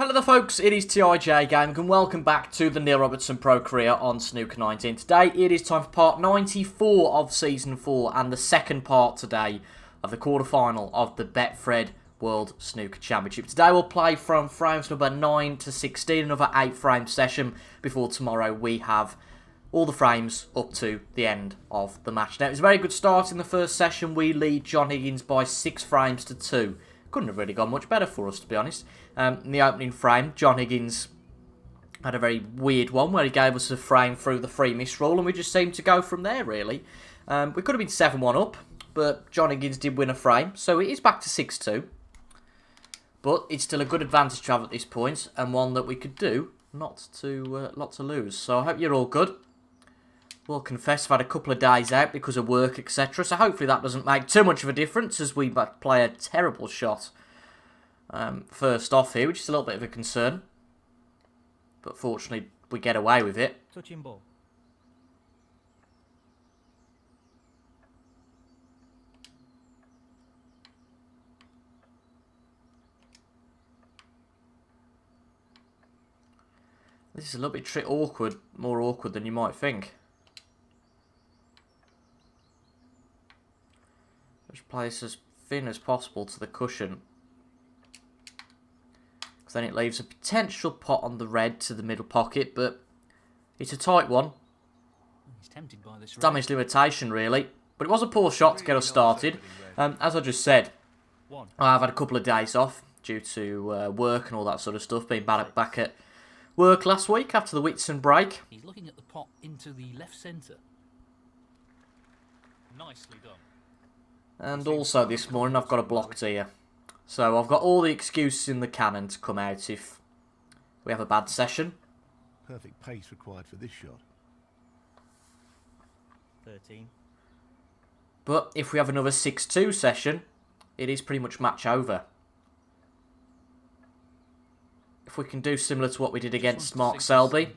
Hello there folks, it is TIJ Gaming and welcome back to the Neil Robertson Pro Career on Snooker 19. Today it is time for part 94 of Season 4 and the second part today of the quarterfinal of the Betfred World Snooker Championship. Today we'll play from frames number 9 to 16, another 8 frame session before tomorrow we have all the frames up to the end of the match. Now it was a very good start in the first session. We lead John Higgins by 6 frames to 2. Couldn't have really gone much better for us, to be honest. In the opening frame, John Higgins had a very weird one where he gave us a frame through the free miss rule, and we just seemed to go from there, really. We could have been 7-1 up, but John Higgins did win a frame, so it is back to 6-2. But it's still a good advantage to have at this point, and one that we could do not to lose. So I hope you're all good. Will confess I've had a couple of days out because of work, etc. So hopefully that doesn't make too much of a difference as we play a terrible shot first off here, which is a little bit of a concern. But fortunately we get away with it. Touching ball. This is a little bit more awkward than you might think. Just place as thin as possible to the cushion. Because then it leaves a potential pot on the red to the middle pocket, but it's a tight one. He's tempted by this Damage limitation, really. But it was a poor shot to get us started. As I just said, I've had a couple of days off due to work and all that sort of stuff. Being back at work last week after the Whitsun break. He's looking at the pot into the left centre. Nicely done. And also this morning I've got a blocked here. So I've got all the excuses in the cannon to come out if we have a bad session. Perfect pace required for this shot. 13. But if we have another 6-2 session, it is pretty much match over. If we can do similar to what we did against Mark Selby,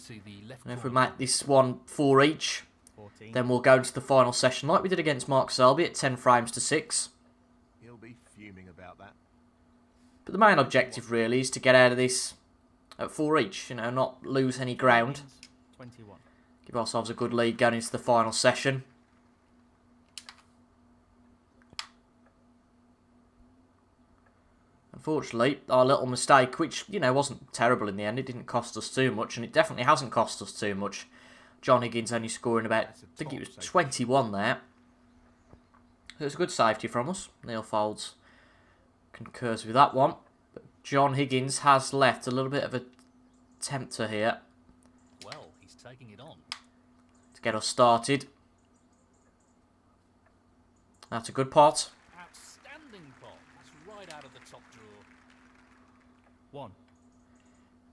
and if we make this one 4 each, 14. then we'll go into the final session like we did against Mark Selby at 10 frames to 6. He'll be fuming about that. But the main objective really is to get out of this at 4 each, you know, not lose any ground. 21. Give ourselves a good lead going into the final session. Unfortunately, our little mistake, which, you know, wasn't terrible in the end, it didn't cost us too much, and it definitely hasn't cost us too much. John Higgins only scoring about, I think it was 21 there. So it's a good safety from us. Neil Folds concurs with that one. But John Higgins has left a little bit of a tempter here. Well, he's taking it on. To get us started. That's a good pot. Outstanding pot. That's right out of the top drawer. 1.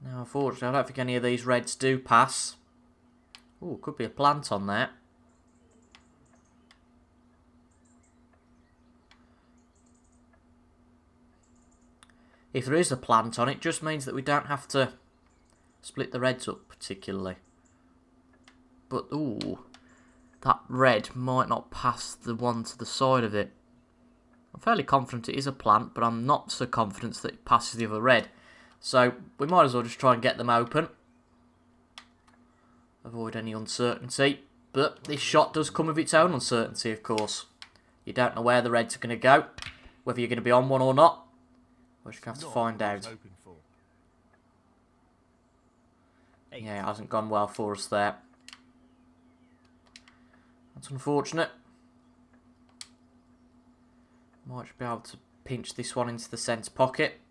Now, unfortunately, I don't think any of these reds do pass. Ooh, could be a plant on there. If there is a plant on it, just means that we don't have to split the reds up particularly. But, ooh, that red might not pass the one to the side of it. I'm fairly confident it is a plant, but I'm not so confident that it passes the other red. So, we might as well just try and get them open. Avoid any uncertainty. But this shot does come with its own uncertainty, of course. You don't know where the reds are going to go. Whether you're going to be on one or not. We're just going to have to find out. Yeah, it hasn't gone well for us there. That's unfortunate. Might be able to pinch this one into the centre pocket.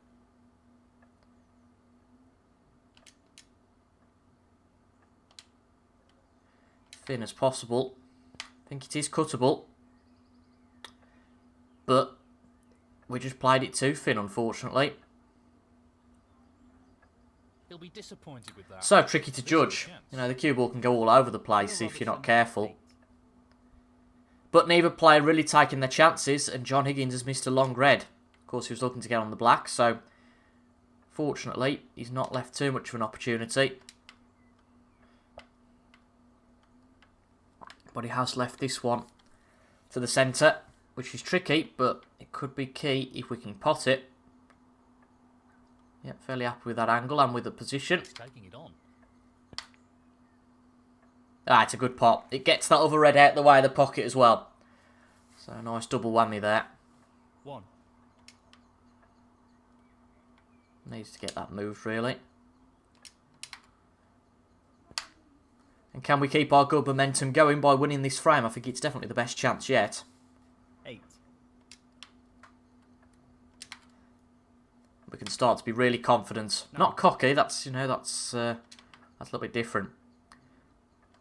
Thin as possible. I think it is cuttable. But we just played it too thin, unfortunately. He'll be disappointed with that. So tricky to judge. You know, the cue ball can go all over the place if you're not careful. But neither player really taking their chances, and John Higgins has missed a long red. Of course, he was looking to get on the black, so fortunately, he's not left too much of an opportunity. But he has left this one to the centre, which is tricky, but it could be key if we can pot it. Yeah, fairly happy with that angle and with the position. He's taking it on. Ah, it's a good pot. It gets that other red out the way of the pocket as well. So a nice double whammy there. 1. Needs to get that moved, really. And can we keep our good momentum going by winning this frame? I think it's definitely the best chance yet. 8. We can start to be really confident. No. Not cocky, that's, you know, that's a little bit different.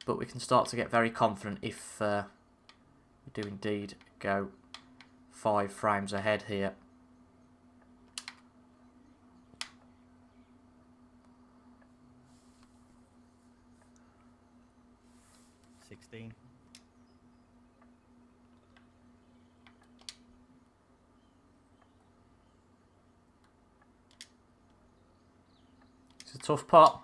But we can start to get very confident if we do indeed go 5 frames ahead here. It's a tough pot.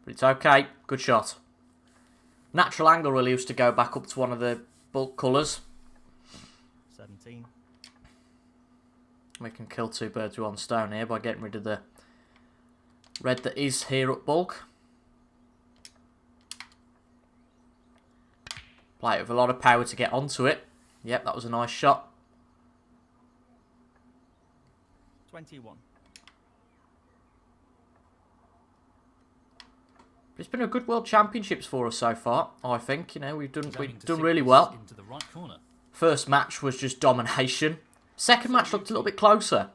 But it's okay. Good shot. Natural angle really used to go back up to one of the bulk colours. 17. We can kill 2 birds with 1 stone here by getting rid of the red that is here at bulk. Play it with a lot of power to get onto it. Yep, that was a nice shot. 21. It's been a good World Championships for us so far, I think. You know, we've done Aiming to really sink this well. into the right corner. First match was just domination. Second match looked a little bit closer.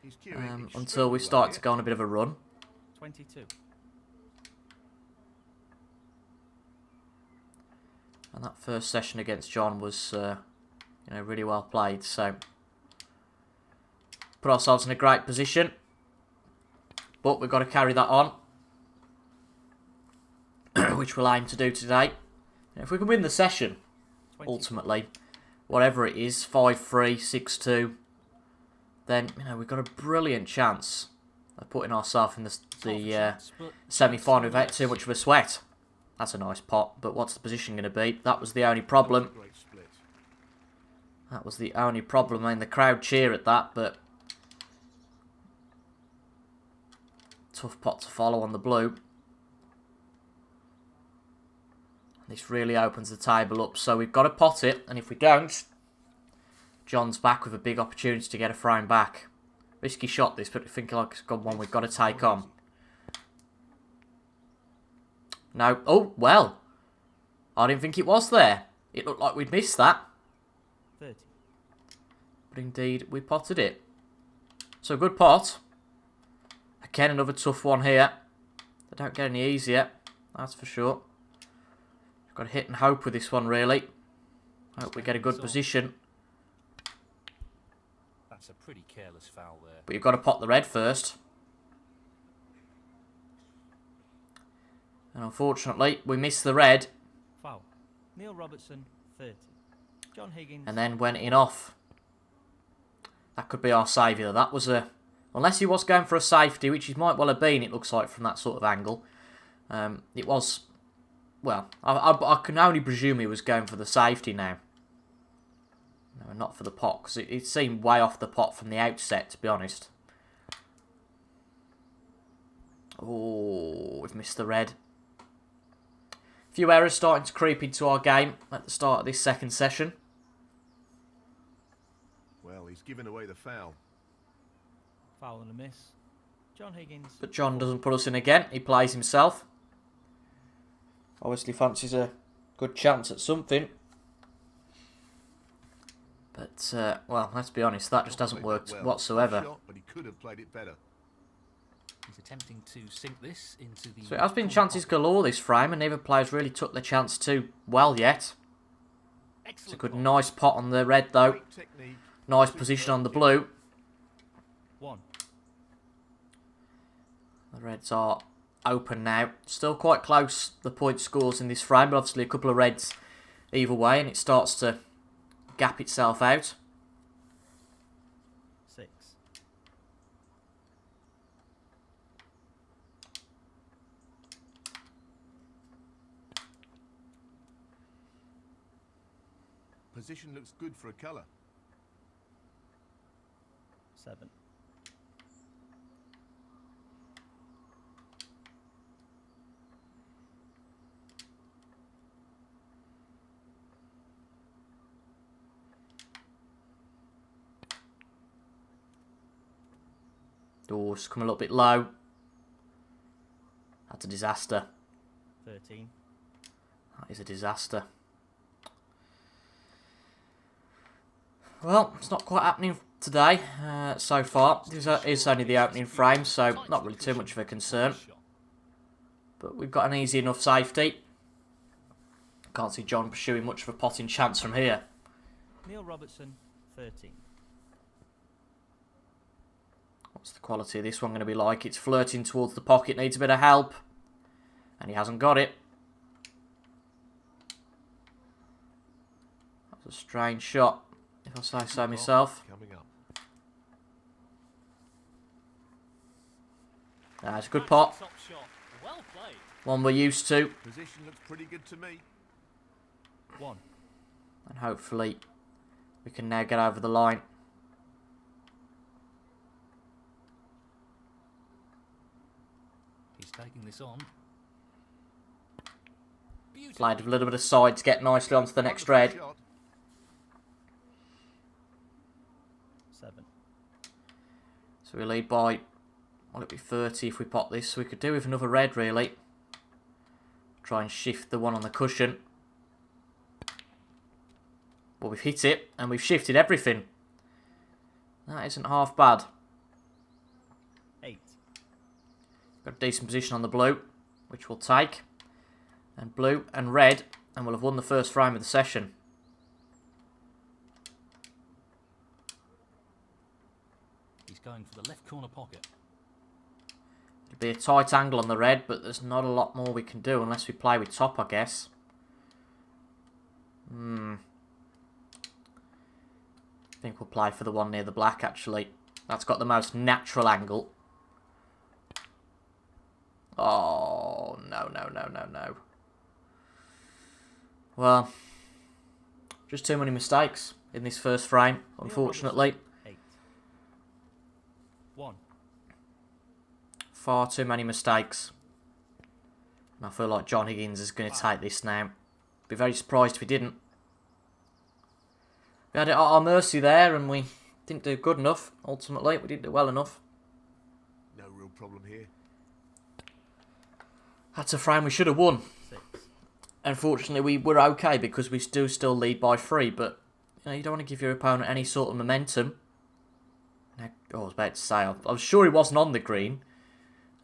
He's queuing Until we extremely started well to go on a bit of a run. 22. And that first session against John was, you know, really well played. So, put ourselves in a great position. But we've got to carry that on. Which we'll aim to do today. If we can win the session, 24. ultimately, whatever it is, 5-3, 6-2, then, you know, we've got a brilliant chance of putting ourselves in the semi-final without too much of a sweat. That's a nice pot, but what's the position going to be? That was the only problem. Great split. That was the only problem. I mean, the crowd cheer at that, but tough pot to follow on the blue. This really opens the table up, so we've got to pot it, and if we don't, John's back with a big opportunity to get a frame back. Risky shot this, but I think like it's got one we've got to take on. No. Oh, well. I didn't think it was there. It looked like we'd missed that. 30. But indeed, we potted it. So, good pot. Again, another tough one here. They don't get any easier, that's for sure. We've got to hit and hope with this one, really. Hope we get a good position. That's a pretty careless foul there. But you've got to pot the red first. And unfortunately, we missed the red. Foul. Neil Robertson, 30. John Higgins. And then went in off. That could be our saviour. That was a... Unless he was going for a safety, which he might well have been, it looks like, from that sort of angle. It was... Well, I can only presume he was going for the safety now. No, not for the pot, because it seemed way off the pot from the outset, to be honest. Oh, we've missed the red. A few errors starting to creep into our game at the start of this second session. Well, he's given away the foul. Foul and a miss. John Higgins. But John doesn't put us in again. He plays himself. Obviously fancies a good chance at something. But, well, let's be honest, that just hasn't worked whatsoever. Shot, but he could have played it better. He's attempting to sink this into the... So it has been chances galore this frame, and neither players really took their chance too well yet. It's a good, nice pot on the red, though. Great technique. Nice position on the blue. 1. The reds are open now. Still quite close, the point scores in this frame, but obviously a couple of reds either way, and it starts to gap itself out. 6. Position looks good for a colour. 7. Oh, it's come a little bit low. That's a disaster. 13. That is a disaster. Well, it's not quite happening today so far. This is only the opening frame, so not really too much of a concern. But we've got an easy enough safety. Can't see John pursuing much of a potting chance from here. Neil Robertson, 13. What's the quality of this one going to be like? It's flirting towards the pocket, needs a bit of help. And he hasn't got it. That's a strange shot, if I say so myself. Coming up. That's a good pot. Top shot. Well played. One we're used to. Position looks pretty good to me. 1. And hopefully we can now get over the line. He's taking this on. Played a little bit of side to get nicely onto the next red. Shot. 7. So we lead by, will it be 30 if we pop this? So we could do with another red, really. Try and shift the one on the cushion. Well, we've hit it, and we've shifted everything. That isn't half bad. 8. Got a decent position on the blue, which we'll take. And blue and red, and we'll have won the first frame of the session. He's going for the left corner pocket. It'll be a tight angle on the red, but there's not a lot more we can do unless we play with top, I guess. I think we'll play for the one near the black, actually. That's got the most natural angle. Oh, no, no, no, no, no. Well, just too many mistakes in this first frame, unfortunately. 8. 1. Far too many mistakes. And I feel like John Higgins is going to take this now. Be very surprised if he didn't. We had it at our mercy there and we didn't do good enough, ultimately. We didn't do well enough. No real problem here. That's a frame we should have won. 6. Unfortunately, we were okay because we do still lead by 3, but you know, you don't want to give your opponent any sort of momentum. Now, I was about to say, I was sure he wasn't on the green.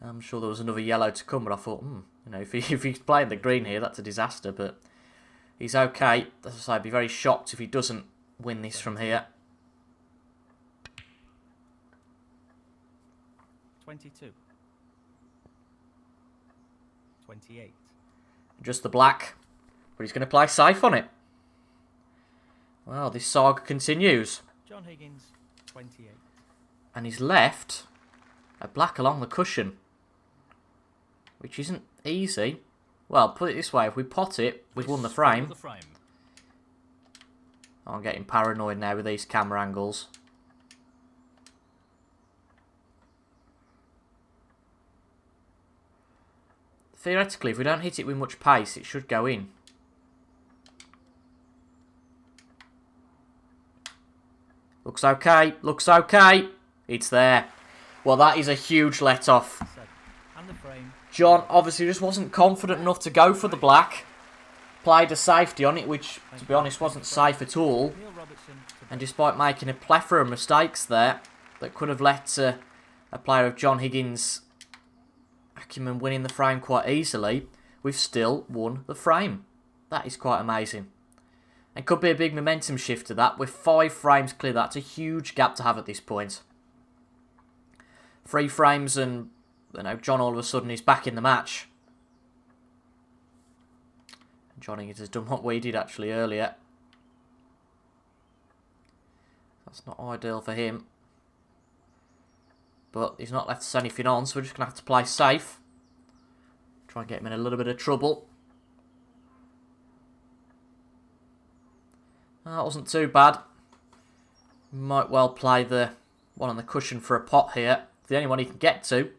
I'm sure there was another yellow to come, but I thought, you know, if he's playing the green here, that's a disaster. But he's okay. As I say, I'd be very shocked if he doesn't win this from here. 22. 28. Just the black, but he's going to play safe on it. Well, this saga continues. John Higgins, 28. And he's left a black along the cushion, which isn't easy. Well, put it this way, if we pot it, we've won the frame. I'm getting paranoid now with these camera angles. Theoretically, if we don't hit it with much pace, it should go in. Looks okay, looks okay. It's there. Well, that is a huge let-off. 7. And the frame. John obviously just wasn't confident enough to go for the black. Played a safety on it, which, to be honest, wasn't safe at all. Neil Robertson to And despite making a plethora of mistakes there, that could have led to a player of John Higgins' acumen winning the frame quite easily, we've still won the frame. That is quite amazing. And could be a big momentum shift to that. With 5 frames clear, that's a huge gap to have at this point. 3 frames and, you know, John all of a sudden is back in the match. And John Higgins has done what we did actually earlier. That's not ideal for him. But he's not left us anything on, so we're just going to have to play safe. Try and get him in a little bit of trouble. That wasn't too bad. Might well play the one on the cushion for a pot here. The only one he can get to.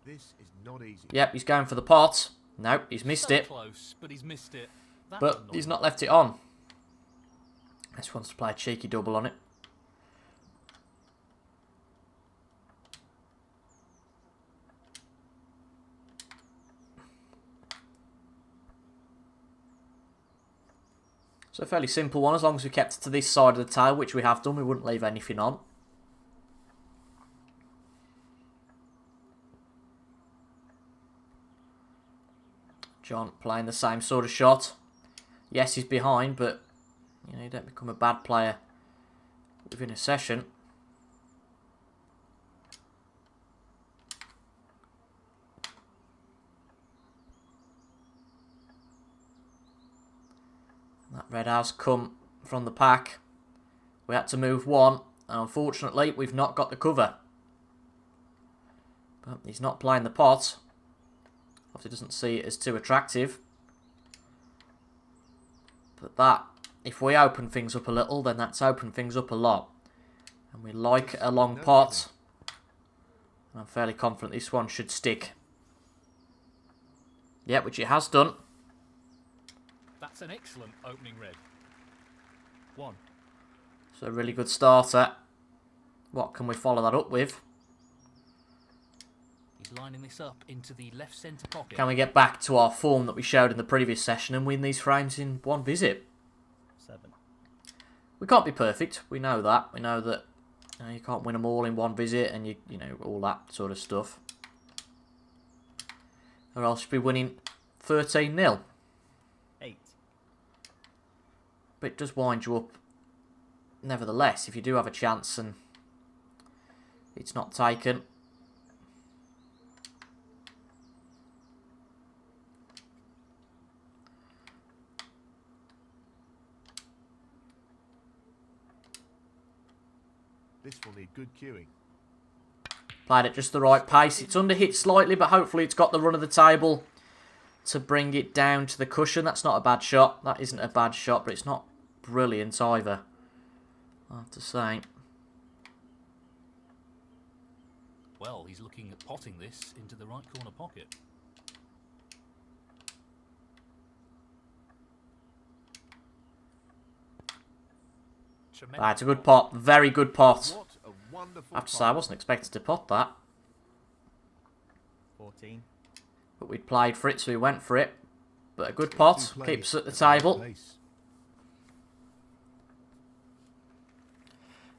This is not easy. Yep, he's going for the pot. Nope, he's missed it. Close, but he's missed it. But he's not left it on. This wants to play a cheeky double on it. So a fairly simple one, as long as we kept it to this side of the tail, which we have done, we wouldn't leave anything on. John playing the same sort of shot. Yes, he's behind, but you know, you don't become a bad player within a session. That red has come from the pack. We had to move one, and unfortunately, we've not got the cover. But he's not playing the pot. Obviously doesn't see it as too attractive. But that, if we open things up a little, then that's opened things up a lot. And we like a long pot. And I'm fairly confident this one should stick. Yep, which it has done. That's an excellent opening red. 1. So a really good starter. What can we follow that up with? He's lining this up into the left centre pocket. Can we get back to our form that we showed in the previous session and win these frames in one visit? 7. We can't be perfect. We know that. We know that you can't win them all in one visit, and you know all that sort of stuff. Or else you'd be winning 13-0. 8. But it does wind you up. Nevertheless, if you do have a chance and it's not taken. This will need good cueing. Played at just the right pace. It's underhit slightly, but hopefully it's got the run of the table to bring it down to the cushion. That's not a bad shot. That isn't a bad shot, but it's not brilliant either, I have to say. Well, he's looking at potting this into the right corner pocket. That's a good pot. Very good pot. What a wonderful I have to say, I wasn't expecting to pot that. 14. But we played for it, so we went for it. But a good pot. Keeps us at the table. And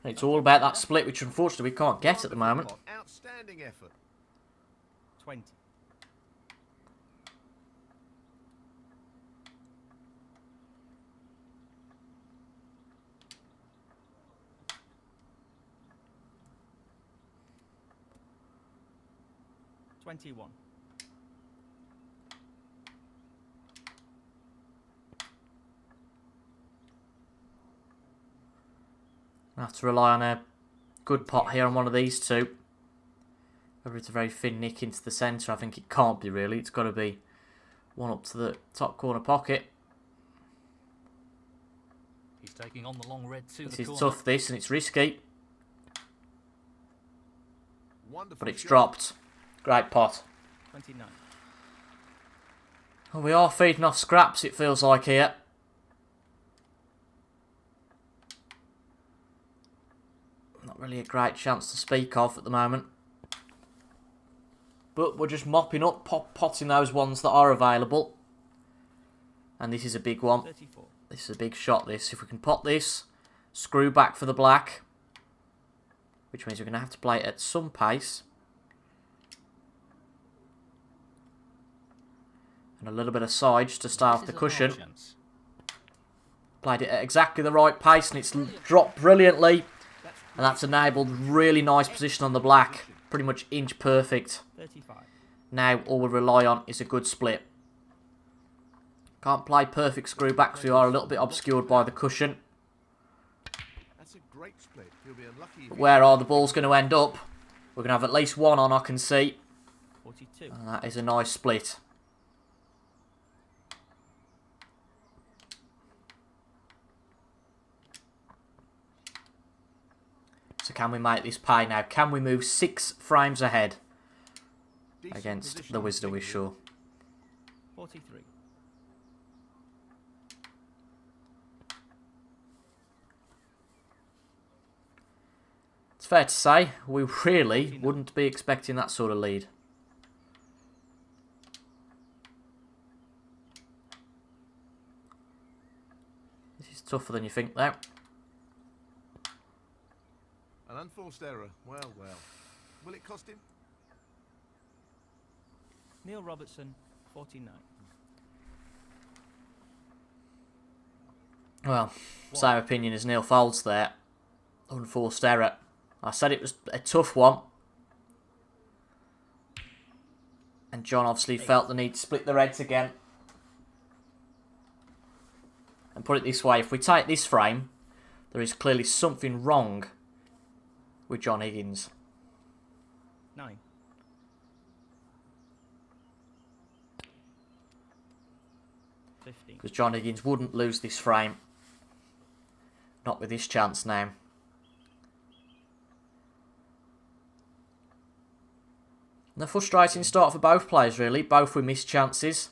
it's all about that split, which unfortunately we can't get at the moment. Outstanding effort. 20. $21. I have to rely on a good pot here on one of these two. Whether it's a very thin nick into the centre, I think it can't be really. It's got to be one up to the top corner pocket. He's taking on the long red to This the is corner. tough, this, and it's risky. Wonderful But it's shot. dropped. Great pot. 29. Well, we are feeding off scraps, it feels like here. Not really a great chance to speak of at the moment. But we're just mopping up, potting those ones that are available. And this is a big one. 34. This is a big shot, this. If we can pot this, screw back for the black. Which means we're going to have to play it at some pace. And a little bit of side just to stay off the cushion. Played it at exactly the right pace and it's dropped brilliantly. And that's enabled really nice position on the black. Pretty much inch perfect. 35. Now all we rely on is a good split. Can't play perfect screw back because we are a little bit obscured by the cushion. That's a great split. You'll be unlucky. But where are the balls going to end up? We're going to have at least one on, I can see. 42. And that is a nice split. So can we make this pay now? Can we move 6 frames ahead Decent against position the on Wisdom, we fingers. sure? 43. It's fair to say, we really wouldn't be expecting that sort of lead. This Tougher than you think, though. An unforced error. Well, well. Will it cost him? Neil Robertson, 49. Well, same opinion as Neil Folds there. Unforced error. I said it was a tough one. And John obviously felt the need to split the reds again. And put it this way, if we take this frame, there is clearly something wrong with John Higgins. 9. 15. Because John Higgins wouldn't lose this frame. Not with this chance now. And a frustrating start for both players, really. Both with missed chances.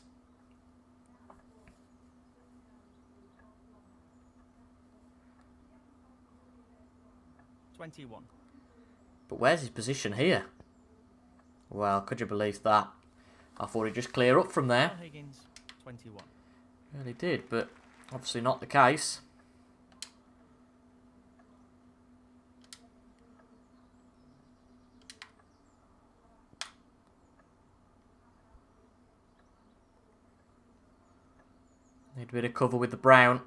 $21. But where's his position here? Well, could you believe that? I thought he'd just clear up from there. John Higgins, 21. Really did, but obviously not the case. Need a bit of cover with the brown.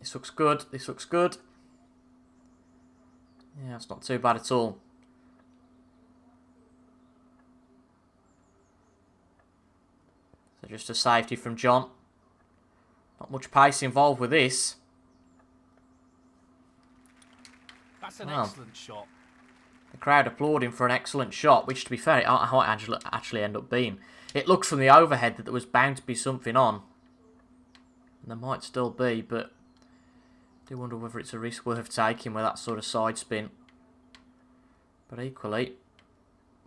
This looks good. This looks good. Yeah, it's not too bad at all. So just a safety from John. Not much pace involved with this. That's an Wow. excellent shot. The crowd applauding for an excellent shot, which to be fair, it might actually end up being. It looks from the overhead that there was bound to be something on. And there might still be, but I do wonder whether it's a risk worth taking with that sort of side spin. But equally,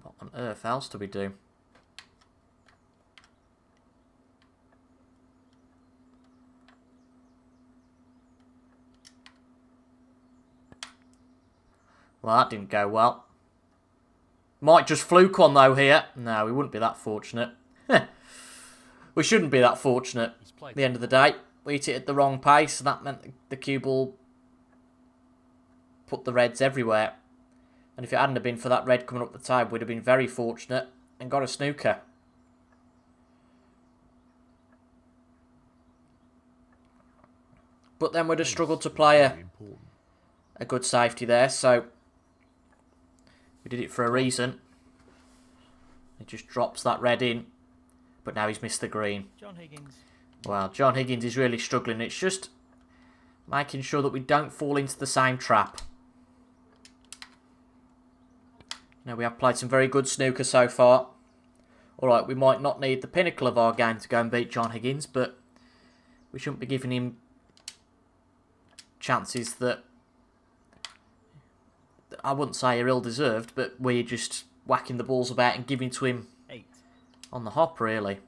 what on earth else do we do? Well, that didn't go well. Might just fluke one though here. No, we wouldn't be that fortunate. We shouldn't be that fortunate. At the end of the day, we hit it at the wrong pace, and that meant the cue ball put the reds everywhere. And if it hadn't have been for that red coming up the tab, we'd have been very fortunate and got a snooker. But then we'd have struggled to play a good safety there, so we did it for a reason. He just drops that red in, but now he's missed the green. John Higgins. Well, John Higgins is really struggling. It's just making sure that we don't fall into the same trap. Now, we have played some very good snooker so far. Alright, we might not need the pinnacle of our game to go and beat John Higgins, but we shouldn't be giving him chances that I wouldn't say are ill-deserved, but we're just whacking the balls about and giving to him 8. on the hop, really.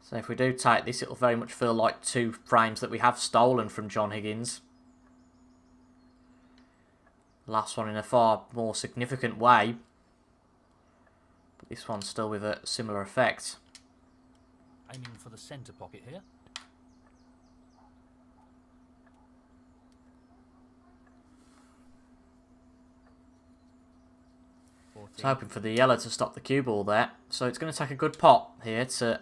So if we do take this, it'll very much feel like 2 frames that we have stolen from John Higgins. Last one in a far more significant way. But this one's still with a similar effect. Aiming for the centre pocket here. It's hoping for the yellow to stop the cue ball there. So it's going to take a good pot here to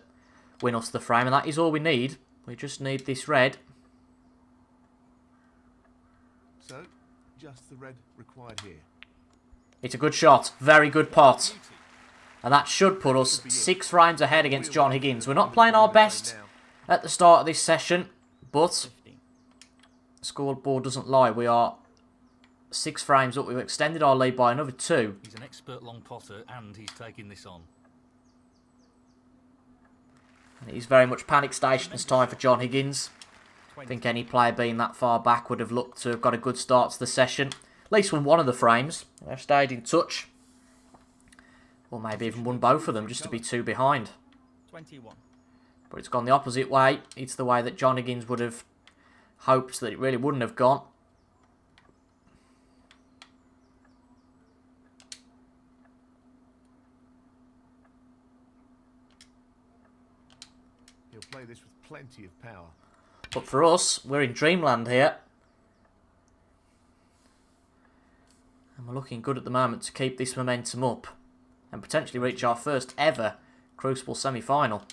win us the frame, and that is all we need. We just need this red. So, just the red required here. It's a good shot. Very good pot. And that should put us 6 frames ahead against John Higgins. We're not playing our best at the start of this session, but the scoreboard doesn't lie. We are 6 frames up. We've extended our lead by another 2. He's an expert long potter, and he's taking this on. And it is very much panic stations time for John Higgins. I think any player being that far back would have looked to have got a good start to the session. At least won one of the frames. They've stayed in touch. Or maybe even won both of them just to be 2 behind. 21. But it's gone the opposite way. It's the way that John Higgins would have hoped that it really wouldn't have gone. to play this with plenty of power. But for us, we're in dreamland here. And we're looking good at the moment to keep this momentum up and potentially reach our first ever Crucible semi-final.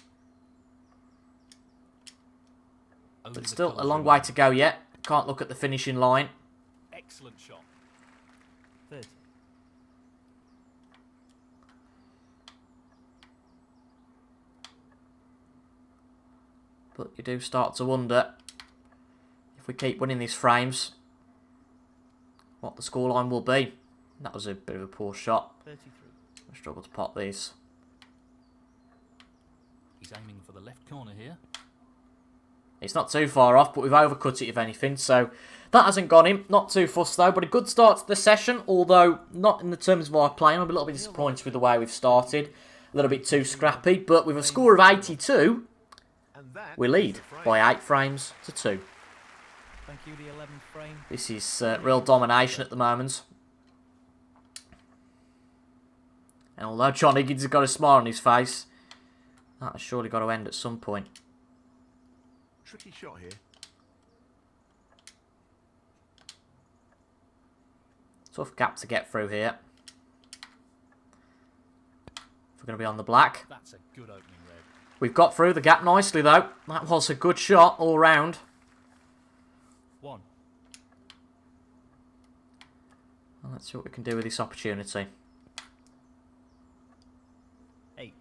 But still a long way to go yet. Can't look at the finishing line. Excellent shot. 30. But you do start to wonder, if we keep winning these frames, what the scoreline will be. That was a bit of a poor shot. 33. I struggle to pot these. He's aiming for the left corner here. It's not too far off, but we've overcut it if anything, so that hasn't gone in. Not too fussed though, but a good start to the session, although not in the terms of our playing. I'm a little bit disappointed with the way we've started. A little bit too scrappy, but with a score of 82, we lead by 8 frames to 2. Thank you, the 11th frame. This is real domination at the moment. And although John Higgins has got a smile on his face, that has surely got to end at some point. Tricky shot here. Tough gap to get through here. If we're going to be on the black. That's a good opening red. We've got through the gap nicely though. That was a good shot all round. 1. Well, let's see what we can do with this opportunity. 8.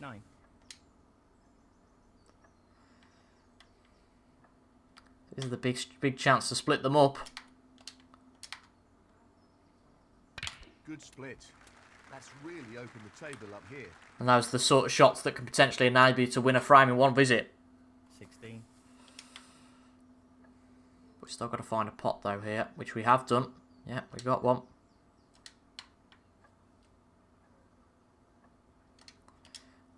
9. This is the big chance to split them up. Good split. That's really opened the table up here. And those are the sort of shots that can potentially enable you to win a frame in one visit. 16. We've still got to find a pot though here, which we have done. Yeah, we got one.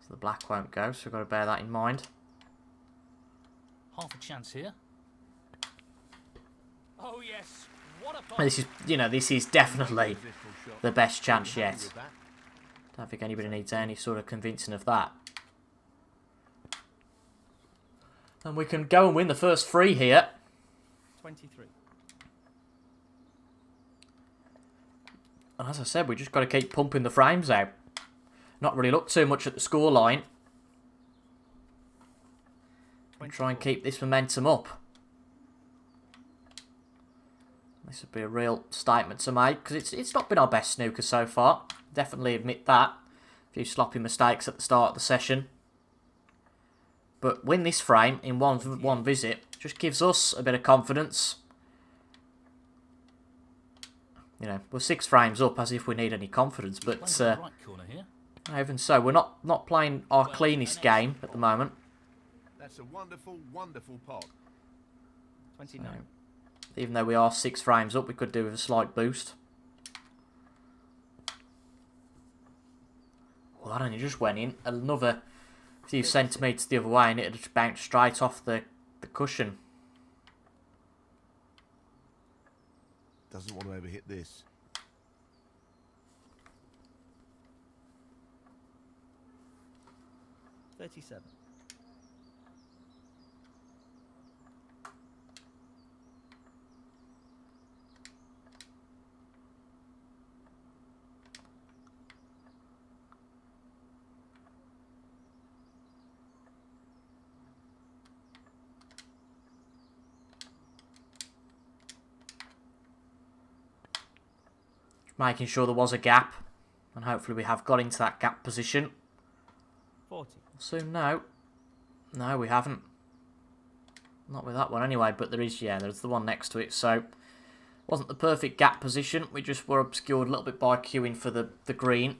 So the black won't go, so we've got to bear that in mind. Half a chance here. Oh yes, what a pot. This is, you know, this is definitely the best chance yet. Don't think anybody needs any sort of convincing of that. And we can go and win the first 3 here. 23. And as I said, we just got to keep pumping the frames out. Not really look too much at the scoreline. And try and keep this momentum up. This would be a real statement to make, because it's not been our best snooker so far. Definitely admit that. A few sloppy mistakes at the start of the session. But win this frame in one visit just gives us a bit of confidence. You know, we're 6 frames up, as if we need any confidence, but right corner here. even so, we're not playing our cleanest game at the moment. That's a wonderful, wonderful pot. 29. So, even though we are 6 frames up, we could do with a slight boost. Well, that only just went in. Another few centimetres the other way, and it had just bounced straight off the cushion. Doesn't want to overhit this. 37. Making sure there was a gap, and hopefully we have got into that gap position. 40. Soon, no, we haven't. Not with that one anyway, but there is, yeah, there's the one next to it. So, wasn't the perfect gap position. We just were obscured a little bit by queuing for the green.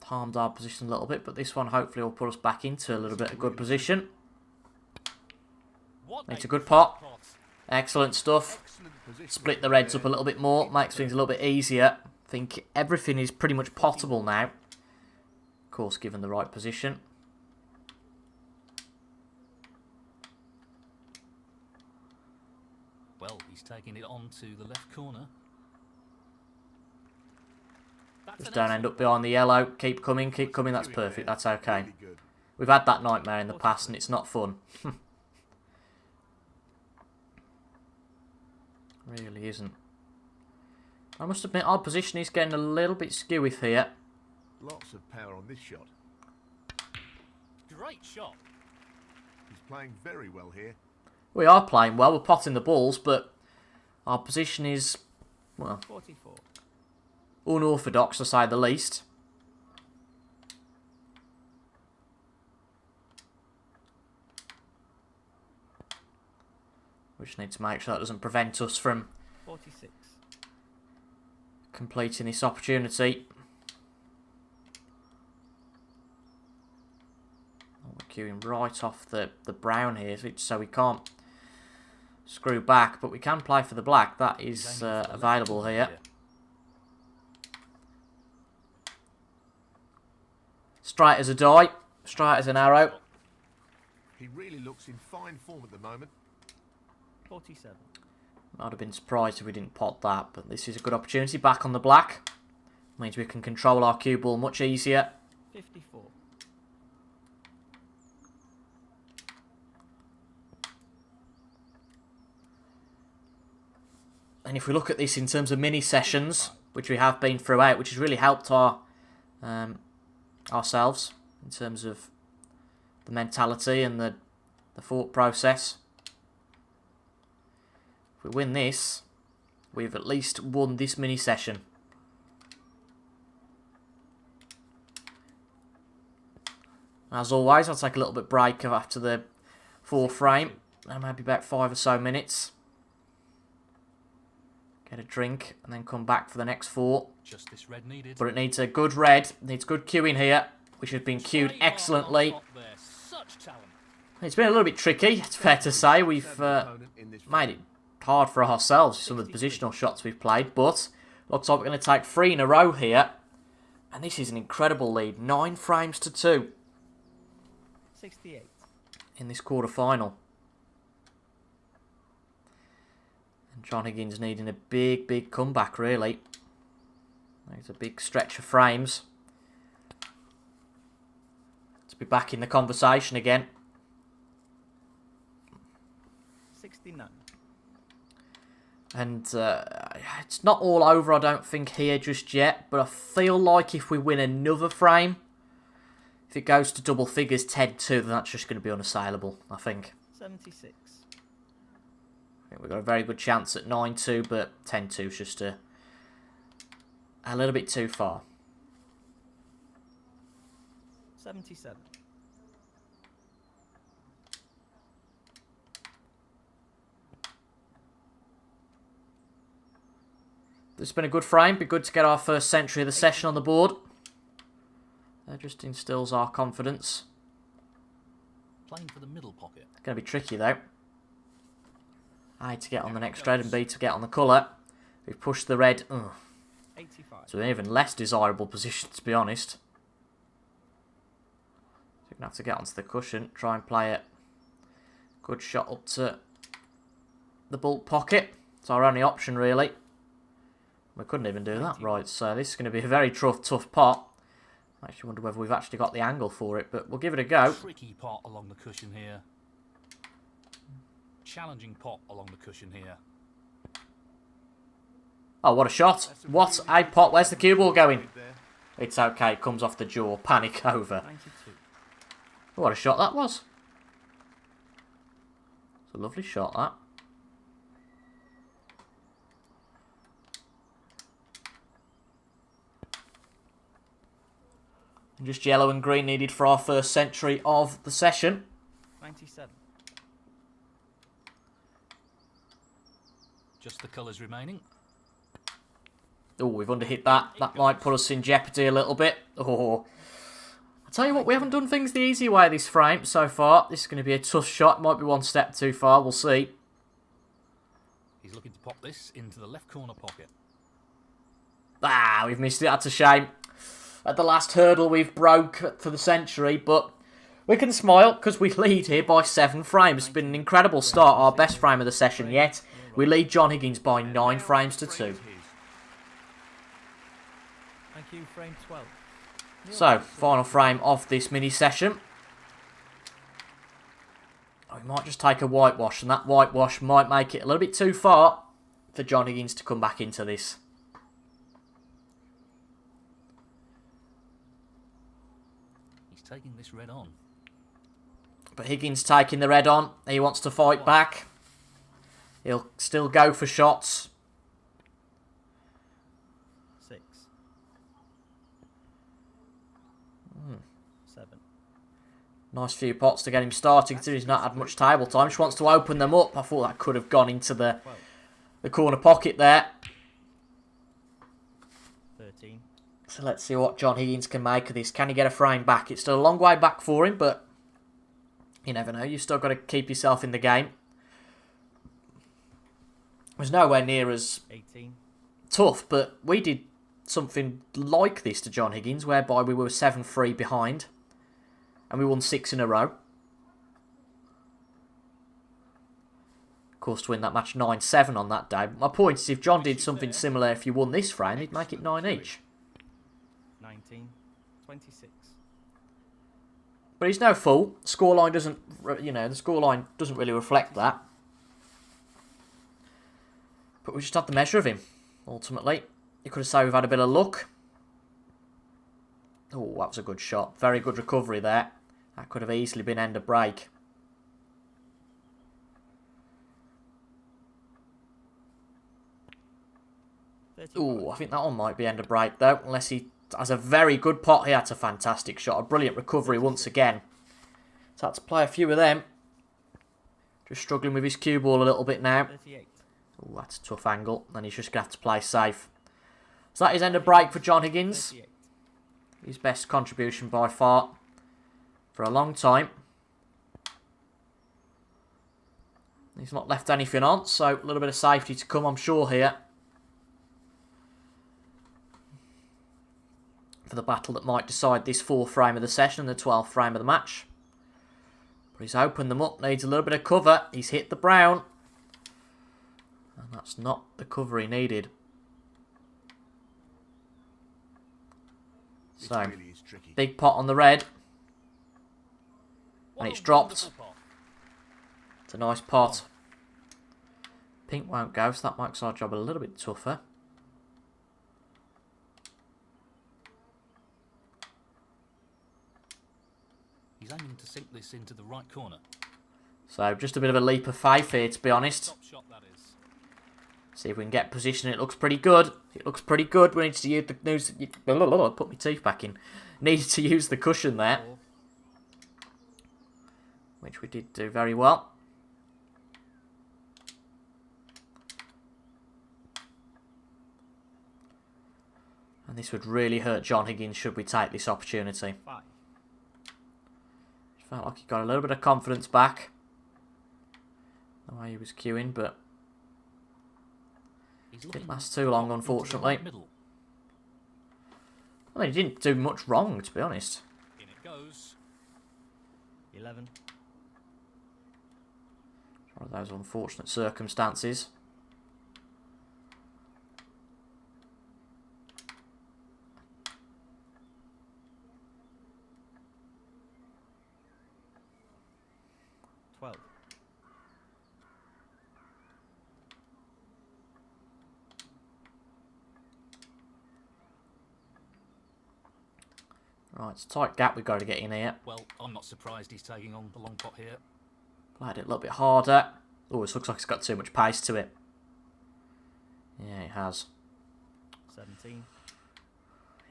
Harmed our position a little bit, but this one hopefully will put us back into a little bit of good position. It's a good pot. Excellent stuff. Split the reds up a little bit more, makes things a little bit easier. I think everything is pretty much potable now. Of course, given the right position. Well, he's taking it on to the left corner. That's Just an don't end up behind the yellow. Keep coming, keep coming. That's perfect. That's okay. Really good. We've had that nightmare in the past and it's not fun. Really isn't. I must admit, our position is getting a little bit skewy here. Lots of power on this shot. great shot. He's playing very well here. We are playing well. We're potting the balls, but our position is, well, 44. unorthodox to say the least. We just need to make sure that doesn't prevent us from 46. completing this opportunity. Oh, we're queuing right off the brown here, so we can't screw back, but we can play for the black. That is available here. Straight as a die, straight as an arrow. He really looks in fine form at the moment. 47. I'd have been surprised if we didn't pot that, but this is a good opportunity. Back on the black. Means we can control our cue ball much easier. 54. And if we look at this in terms of mini sessions, which we have been throughout, which has really helped our ourselves in terms of the mentality and the thought process. If we win this, we've at least won this mini session. As always, I'll take a little bit break after the fourth frame, and maybe about 5 or so minutes. Get a drink and then come back for the next 4. Just this red needed. But it needs a good red, needs good queuing here, which has been queued excellently. Such talent. It's been a little bit tricky, it's fair to say. We've made it hard for ourselves with some of the positional shots we've played, but looks like we're going to take 3 in a row here. And this is an incredible lead, 9 frames to 2 68. in this quarter-final. And John Higgins needing a big, big comeback, really. There's a big stretch of frames to be back in the conversation again. 69. And it's not all over, I don't think, here just yet. But I feel like if we win another frame, if it goes to double figures, 10-2, then that's just going to be unassailable, I think. 76. I think we've got a very good chance at 9-2, but 10-2 is just a little bit too far. 77. This has been a good frame. Be good to get our first century of the session on the board. That just instills our confidence. Playing for the middle pocket. It's going to be tricky though. A to get on the next straight and B to get on the colour. We've pushed the red 85. to an even less desirable position, to be honest. So we're going to have to get onto the cushion, try and play it. Good shot up to the bulk pocket. It's our only option really. We couldn't even do that right, so this is going to be a very tough pot. I actually wonder whether we've actually got the angle for it, but we'll give it a go. Tricky pot along the cushion here. Challenging pot along the cushion here. Oh, what a shot. What a pot. Where's the cue ball going? It's okay, it comes off the jaw. Panic over. 92. What a shot that was. It's a lovely shot, that. And just yellow and green needed for our first century of the session. 97. Just the colours remaining. Oh, we've underhit that. That might put us in jeopardy a little bit. Oh, I tell you what, we haven't done things the easy way this frame so far. This is going to be a tough shot. Might be one step too far. We'll see. He's looking to pop this into the left corner pocket. Ah, we've missed it. That's a shame. At the last hurdle, we've broke for the century, but we can smile because we lead here by 7 frames. It's been an incredible start, our best frame of the session yet. We lead John Higgins by 9 frames to 2. Thank you, frame 12. Neil So, Robertson. final frame of this mini session. We might just take a whitewash, and that whitewash might make it a little bit too far for John Higgins to come back into this. He's taking this red on. But Higgins taking the red on. He wants to fight back. He'll still go for shots. 6. 7. Nice few pots to get him starting. He's not had much table time. Just wants to open them up. I thought that could have gone into the 12. corner pocket there. 13. So let's see what John Higgins can make of this. Can he get a frame back? It's still a long way back for him, but you never know. You've still got to keep yourself in the game. It was nowhere near as 18. tough, but we did something like this to John Higgins, whereby we were 7-3 behind, and we won 6 in a row. Of course, to win that match 9-7 on that day. My point is, if John did something similar, if you won this frame, he'd make it 9 each. 19. 26. But he's no fool. Scoreline doesn't, the scoreline doesn't really reflect that. But we just had the measure of him, ultimately. You could have said we've had a bit of luck. Oh, that was a good shot. Very good recovery there. That could have easily been end of break. Oh, I think that one might be end of break, though. Unless he has a very good pot. He had a fantastic shot. A brilliant recovery once again. So had to play a few of them. Just struggling with his cue ball a little bit now. 38. Oh, that's a tough angle. Then he's just going to have to play safe. So that is end of break for John Higgins. 38. His best contribution by far for a long time. He's not left anything on, so a little bit of safety to come, I'm sure, here. For the battle that might decide this 4th frame of the session, the 12th frame of the match. But he's opened them up, needs a little bit of cover. He's hit the brown. And that's not the cover he needed. So, really is tricky. big pot on the red. And it's dropped. It's a nice pot. Pink won't go, so that makes our job a little bit tougher. He's aiming to sink this into the right corner. So, just a bit of a leap of faith here, to be honest. Top shot, that is. See if we can get position. It looks pretty good. It looks pretty good. We need to use the... Put my teeth back in. Needed to use the cushion there. 4. Which we did do very well. And this would really hurt John Higgins should we take this opportunity. 5. Felt like he got a little bit of confidence back. The way he was queuing, but didn't last too long, unfortunately. I mean, he didn't do much wrong, to be honest. In it goes. 11. One of those unfortunate circumstances. Right, it's a tight gap we've got to get in here. Well, I'm not surprised he's taking on the long pot here. Played it a little bit harder. Oh, it looks like it's got too much pace to it. Yeah, it has. 17.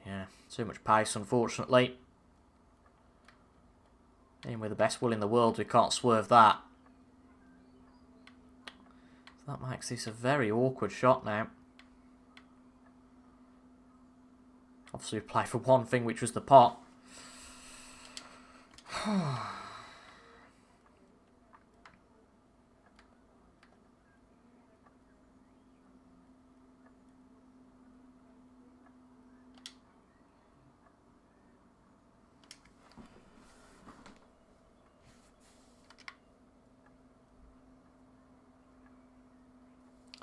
Yeah, too much pace, unfortunately. Even with the best will in the world, we can't swerve that. So that makes this a very awkward shot now. Obviously, we played for one thing, which was the pot.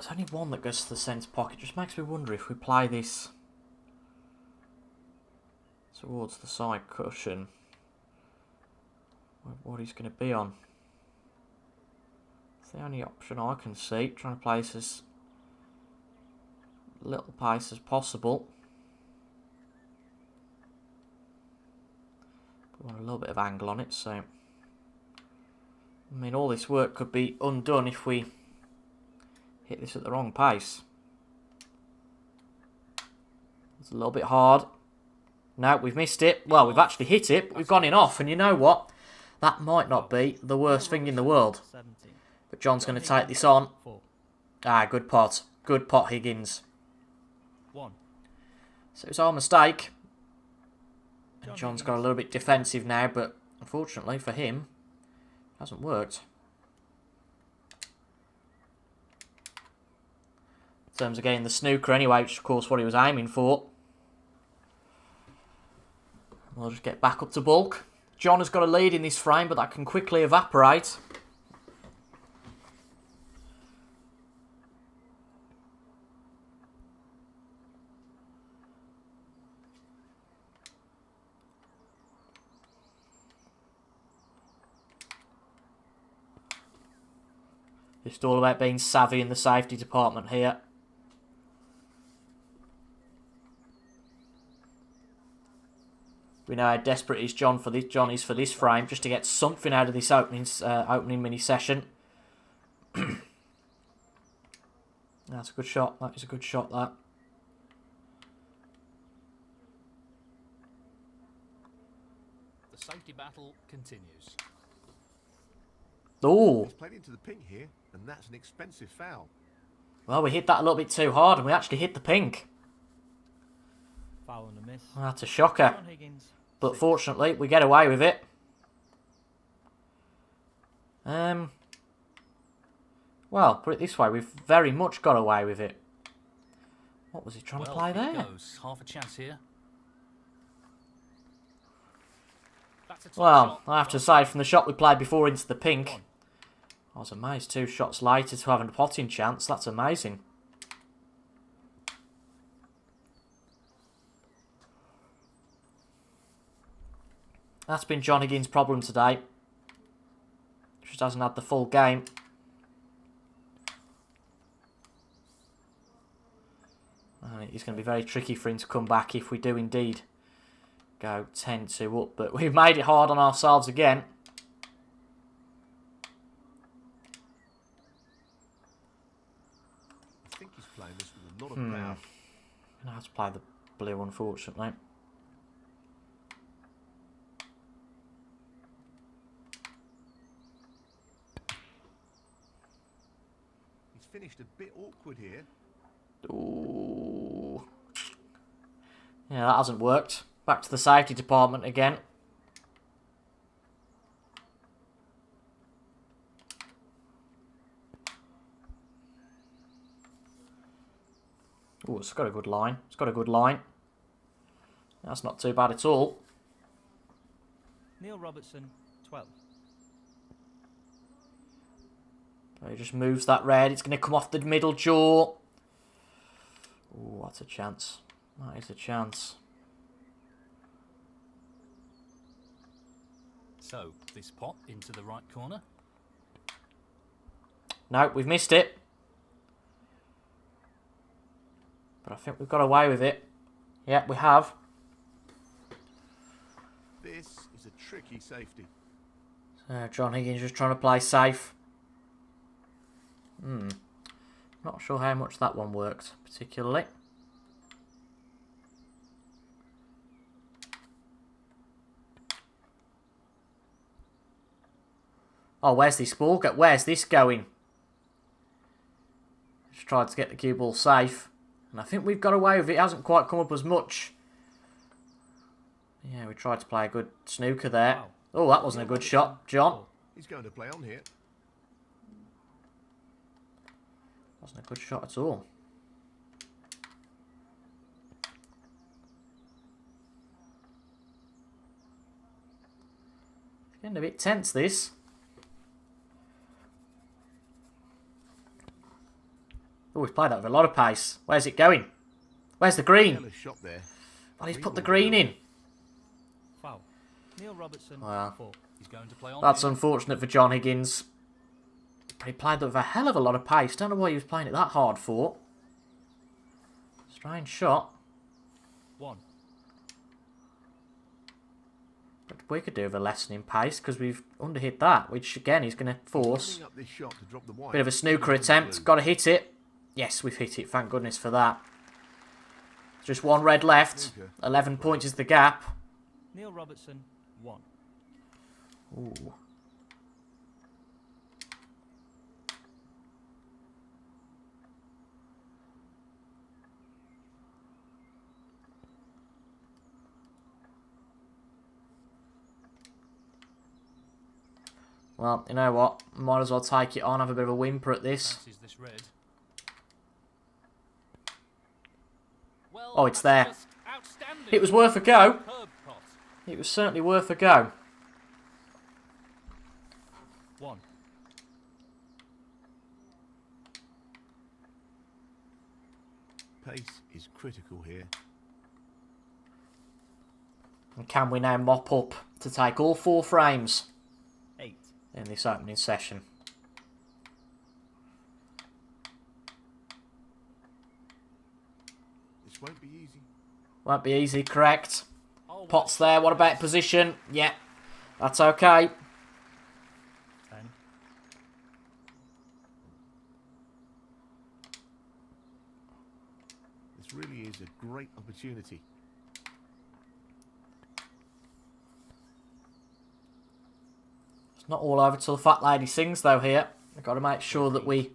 There's only one that goes to the centre pocket. Just makes me wonder if we play this towards the side cushion, what he's going to be on. It's the only option I can see. Trying to place as little pace as possible. We want a little bit of angle on it, so I mean, all this work could be undone if we hit this at the wrong pace. It's a little bit hard. No, we've missed it. Well, we've actually hit it, but we've gone in off, and you know what? That might not be the worst thing in the world. 17. But John's going to take this on. 4. Ah, good pot. Good pot, Higgins. 1. So it's our mistake. And John John's got a Higgins. little bit defensive now, but unfortunately for him, it hasn't worked. In terms of getting the snooker anyway, which is of course what he was aiming for. We'll just get back up to bulk. John has got a lead in this frame, but that can quickly evaporate. Just all about being savvy in the safety department here. We know how desperate is John is for this frame, just to get something out of this opening mini session. That's a good shot. That is a good shot. That. The safety battle continues. Oh, He's played into the pink here, and that's an expensive foul. well, we hit that a little bit too hard, and we actually hit the pink. Foul and a miss. Well, that's a shocker. John Higgins. But fortunately, we get away with it. Well, put it this way, we've very much got away with it. What was he trying to play there? Goes. Half a chance here. That's a top Well, shot. I have to say, from the shot we played before into the pink, I was amazed 2 shots later to having a potting chance. That's amazing. That's been John Higgins' problem today. Just hasn't had the full game. And it's going to be very tricky for him to come back if we do indeed go 10-2 up. But we've made it hard on ourselves again. I think he's playing this with a lot of I'm power. going to have to play the blue, unfortunately. He's finished a bit awkward here. Ooh. Yeah, that hasn't worked. Back to the safety department again. Ooh, it's got a good line. It's got a good line. That's not too bad at all. Neil Robertson, 12. He just moves that red. It's going to come off the middle jaw. Ooh, that's a chance. That is a chance. So, this pot into the right corner. No, we've missed it. But I think we've got away with it. Yeah, we have. This is a tricky safety. So John Higgins just trying to play safe. Not sure how much that one worked, particularly. Oh, where's this ball? Where's this going? Just tried to get the cue ball safe. And I think we've got away with it. It hasn't quite come up as much. Yeah, we tried to play a good snooker there. Wow. Oh, that wasn't a good shot, John. He's going to play on here. Wasn't a good shot at all. It's getting a bit tense, this. Oh, he's played that with a lot of pace. Where's it going? Where's the green? Careless shot there. Well, he's put the green in. Foul. Neil Robertson, Wow. 4. He's going to play on. That's here. unfortunate for John Higgins. But he played that with a hell of a lot of pace. Don't know why he was playing it that hard for. Strange shot. 1. But we could do with a lesson in pace because we've underhit that, which again is going to force. Setting up this shot to drop the white. Bit of a snooker attempt. Got to hit it. Yes, we've hit it. Thank goodness for that. Just one red left. Snooker. 11 points is the gap. Neil Robertson, 1. Ooh. Well, you know what? Might as well take it on, have a bit of a whimper at this. Fancies this red. Well, Oh, it's that's there. just outstanding. It was worth a go. Superb pot. It was certainly worth a go. 1. Pace is critical here. And can we now mop up to take all 4 frames 8. in this opening session? This won't be easy. Won't be easy, correct. Oh, Pot's there, what about position? Yeah, that's okay. 10. This really is a great opportunity. It's not all over till the fat lady sings, though, here. We've got to make sure that we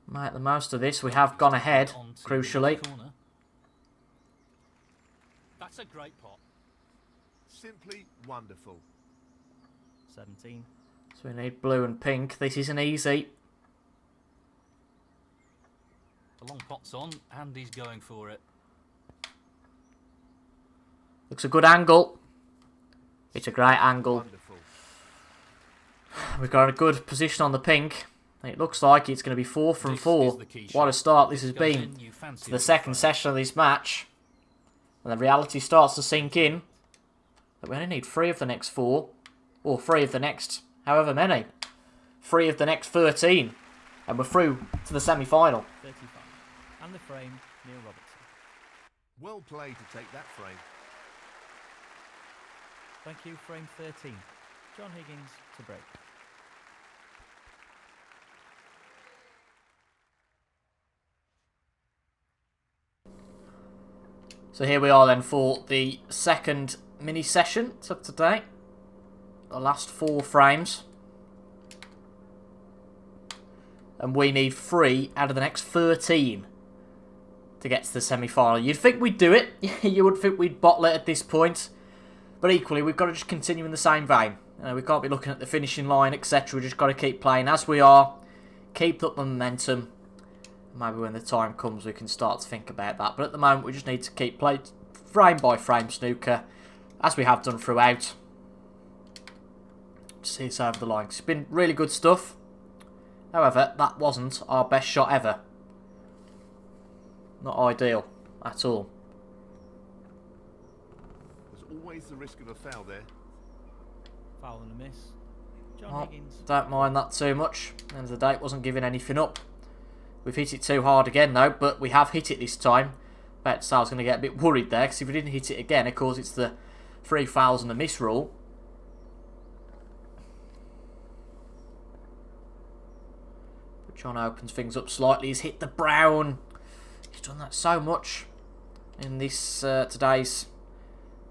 make the most of this. We have gone ahead, onto the crucially. corner. That's a great pot. Simply wonderful. 17. So we need blue and pink. This isn't easy. The long pot's on, and he's going for it. Looks a good angle. It's a great angle. Wonderful. We've got a good position on the pink. It looks like it's going to be 4 from This 4. is the key What a shot. start this has Goes been in, you fancy to the it second for session of this match. And the reality starts to sink in. That we only need 3 of the next 4. Or 3 of the next however many. 3 of the next 13. And we're through to the semi-final. 35. And the frame, Neil Robertson. Well played to take that frame. Thank you, frame 13. John Higgins to break. So here we are then for the second mini session of today. The last 4 frames. And we need 3 out of the next 13 to get to the semi-final. You'd think we'd do it. You would think we'd bottle it at this point. But equally, we've got to just continue in the same vein. We can't be looking at the finishing line, etc. We've just got to keep playing as we are. Keep up the momentum. Maybe when the time comes, we can start to think about that. But at the moment, we just need to keep playing frame by frame snooker, as we have done throughout. See us over the line. It's been really good stuff. However, that wasn't our best shot ever. Not ideal at all. There's always the risk of a foul there. Foul and a miss. John Well, Higgins. don't mind that too much. At the end of the day, it wasn't giving anything up. We've hit it too hard again though, but we have hit it this time. Bet so I was going to get a bit worried there, because if we didn't hit it again, of course it's the 3 fouls and a miss rule. But John opens things up slightly. He's hit the brown. He's done that so much in this today's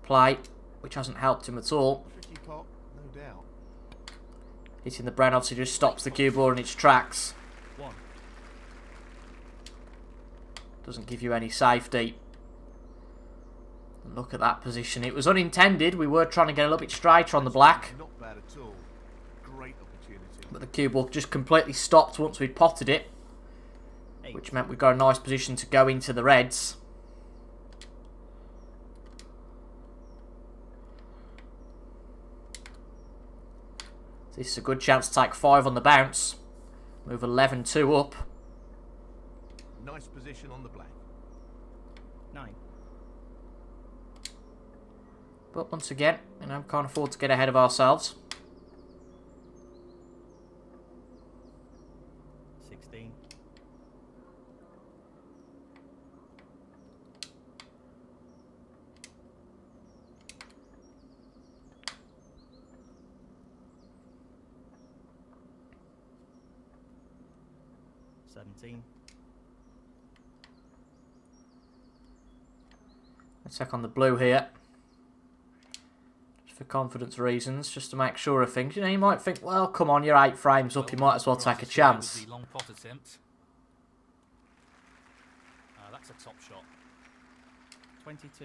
play, which hasn't helped him at all. Tricky pot, no doubt. Hitting the brown obviously just stops the cue ball in its tracks. 1. Doesn't give you any safety. And look at that position. It was unintended. We were trying to get a little bit straighter on the black. Not bad at all. Great opportunity. But the cue ball just completely stopped once we'd potted it. 8. Which meant we got a nice position to go into the reds. This is a good chance to take 5 on the bounce. Move 11-2 up. Nice position on the black. 9. But once again, you know, can't afford to get ahead of ourselves. 16. 17. Let's check on the blue here. Just for confidence reasons, just to make sure of things. You know, you might think, well, come on, you're 8 frames up, you might as well take a chance. The long pot attempt. That's a top shot. 22.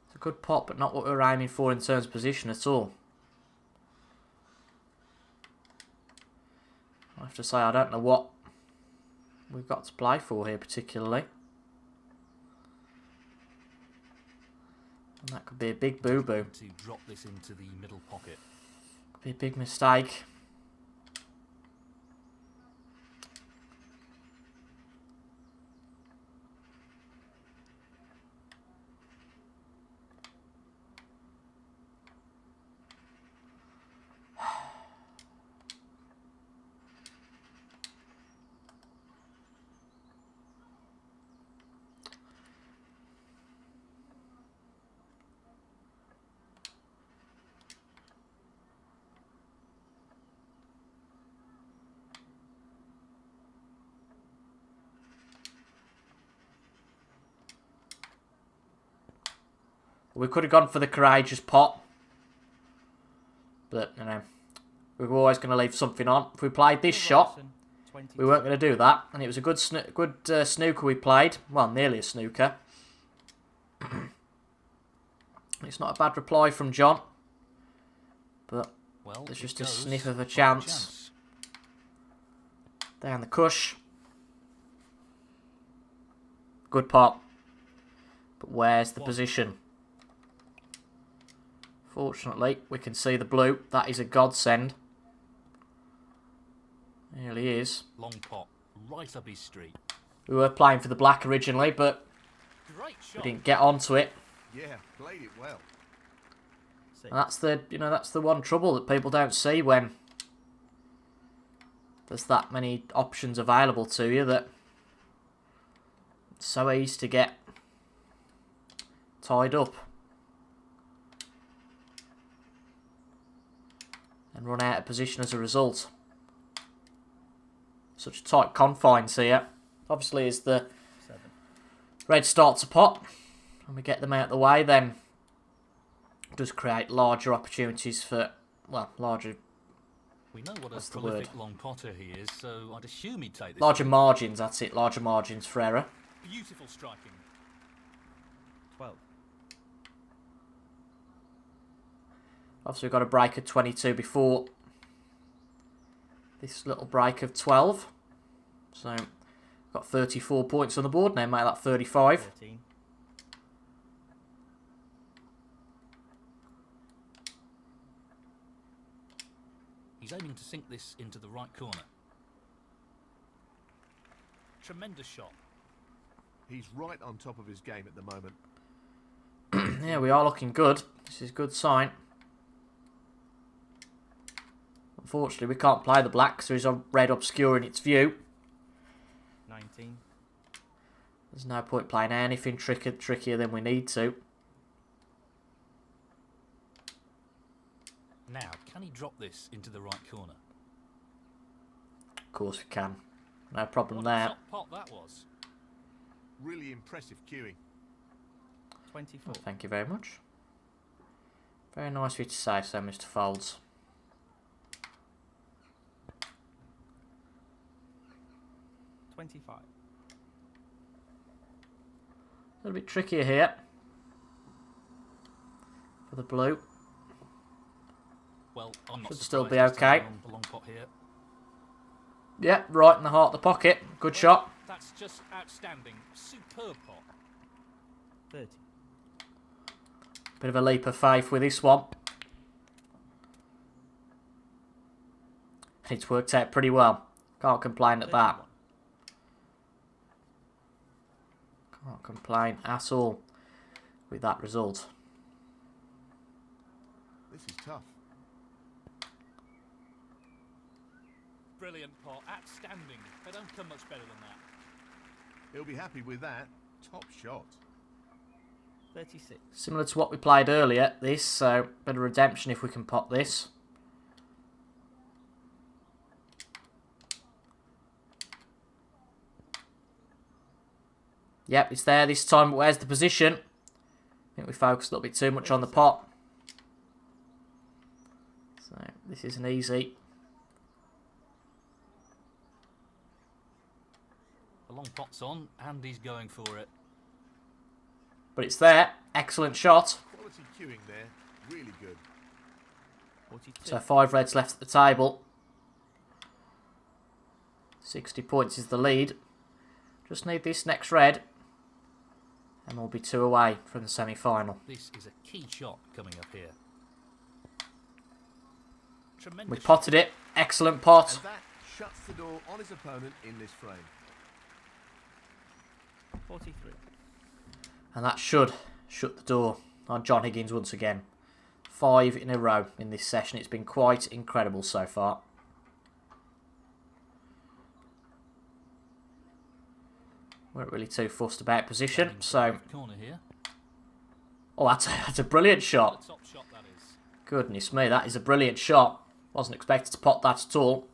It's a good pot, but not what we were aiming for in terms of position at all. I have to say, I don't know what we've got to play for here particularly. And that could be a big boo-boo. To drop this into the middle pocket. Could be a big mistake. We could have gone for the courageous pot. But, you know, we were always going to leave something on. If we played this shot, we weren't going to do that. And it was a good snooker we played. Well, nearly a snooker. It's not a bad reply from John. But there's just a sniff of a chance. Down the cush. Good pot. But where's the position? Fortunately, we can see the blue. That is a godsend. It really is. Long pot, right up his street. We were playing for the black originally, but we didn't get onto it. Yeah, played it well. And that's the one trouble that people don't see when there's that many options available to you, that it's so easy to get tied up and run out of position as a result. Such tight confines here. Obviously, as the 7. red starts a pot and we get them out of the way, then it does create larger opportunities for, well, larger... We know what That's a the prolific word. long potter he is, so I'd assume he'd take this. Larger margins, that's it. Larger margins for error. Beautiful striking. 12. Obviously, we've got a break of 22 before this little break of 12. So, got 34 points on the board. Now make that 35. 13. He's aiming to sink this into the right corner. Tremendous shot. He's right on top of his game at the moment. Yeah, we are looking good. This is a good sign. Unfortunately, we can't play the black because there is a red obscuring its view. 19. There's no point playing anything trickier than we need to. Now, can he drop this into the right corner? Of course we can. No problem What a there. top pot that was. Really impressive cueing. 24. Thank you very much. Very nice of you to say so, Mr. Folds. $25. A little bit trickier here for the blue. Well, I'm not Should still be surprised he's okay. taken on the long pot here. Yeah, right in the heart of the pocket. Good shot. That's just outstanding. Superb pot. 30. Bit of a leap of faith with this one. It's worked out pretty well. Can't complain at that. 31. Can't complain at all with that result. This is tough. Brilliant pot, outstanding. They don't come much better than that. He'll be happy with that. Top shot. 36. Similar to what we played earlier, this, so bit of redemption if we can pot this. Yep, it's there this time, but where's the position? I think we focused a little bit too much on the pot. So, this isn't easy. The long pot's on, and he's going for it. But it's there. Excellent shot. Quality cueing there. Really good. 42. So 5 reds left at the table. 60 points is the lead. Just need this next red. And we'll be 2 away from the semi-final. This is a key shot coming up here. Tremendous. We potted it. Excellent pot. And that shuts the door on his opponent in this frame. 43. And that should shut the door on John Higgins once again. 5 in a row in this session. It's been quite incredible so far. Weren't really too fussed about position, so... Corner here. Oh, that's a brilliant shot. The top shot, that is. Goodness me, that is a brilliant shot. Wasn't expected to pot that at all.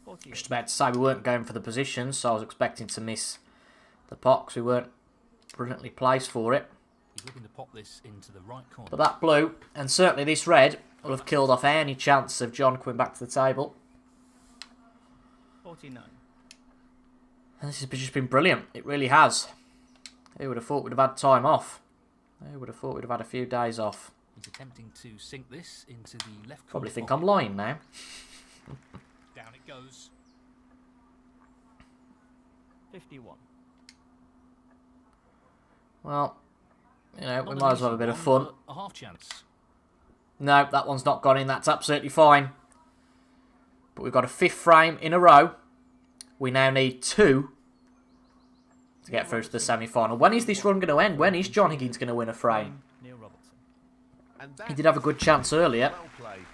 48. Just about to say we weren't going for the position, so I was expecting to miss the pot because we weren't brilliantly placed for it. He's looking to pop this into the right corner. But that blue, and certainly this red, will have killed off any chance of John coming back to the table. 49. And this has just been brilliant. It really has. Who would have thought we'd have had time off? Who would have thought we'd have had a few days off? He's attempting to sink this into the left corner. Probably think pocket. I'm lying now. Down it goes. 51. Well, you know, we Not might an as well have a easy bit of one, fun. but a half chance. No, that one's not gone in. That's absolutely fine. But we've got a 5th frame in a row. We now need 2 to get through to the semi-final. When is this run going to end? When is John Higgins going to win a frame? Neil Robertson. And He did have a good chance earlier well played.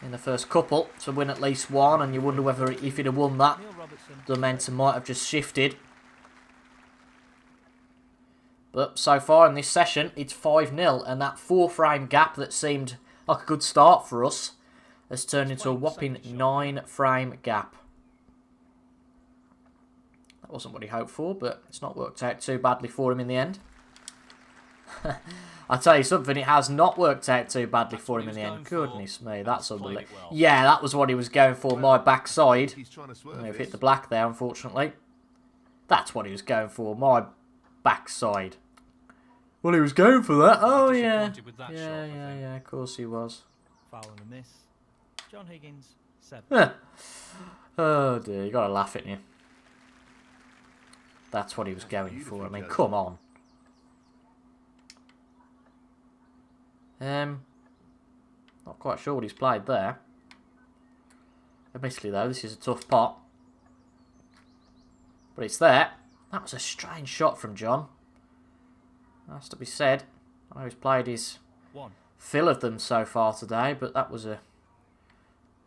in the first couple to win at least 1, and you wonder whether if he'd have won that, Neil Robertson. the momentum might have just shifted. But so far in this session, it's 5-0, and that 4-frame gap that seemed like a good start for us has turned into a whopping 9-frame gap. That wasn't what he hoped for, but it's not worked out too badly for him in the end. I'll tell you something, it has not worked out too badly for him in the end. Goodness me, that's unbelievable. Yeah, that was what he was going for, my backside. He's trying to swerve We've this. hit the black there, unfortunately. That's what he was going for, my backside. Well, he was going for that. Oh, yeah. Disappointed with that shot, I Yeah, think. of course he was. Foul and a miss. John Higgins. 7. Oh, dear, you got to laugh at you. That's what he was going for. I mean, come on. Not quite sure what he's played there. Admittedly, though, this is a tough pot. But it's there. That was a strange shot from John. Has to be said. I know he's played his 1. fill of them so far today, but that was a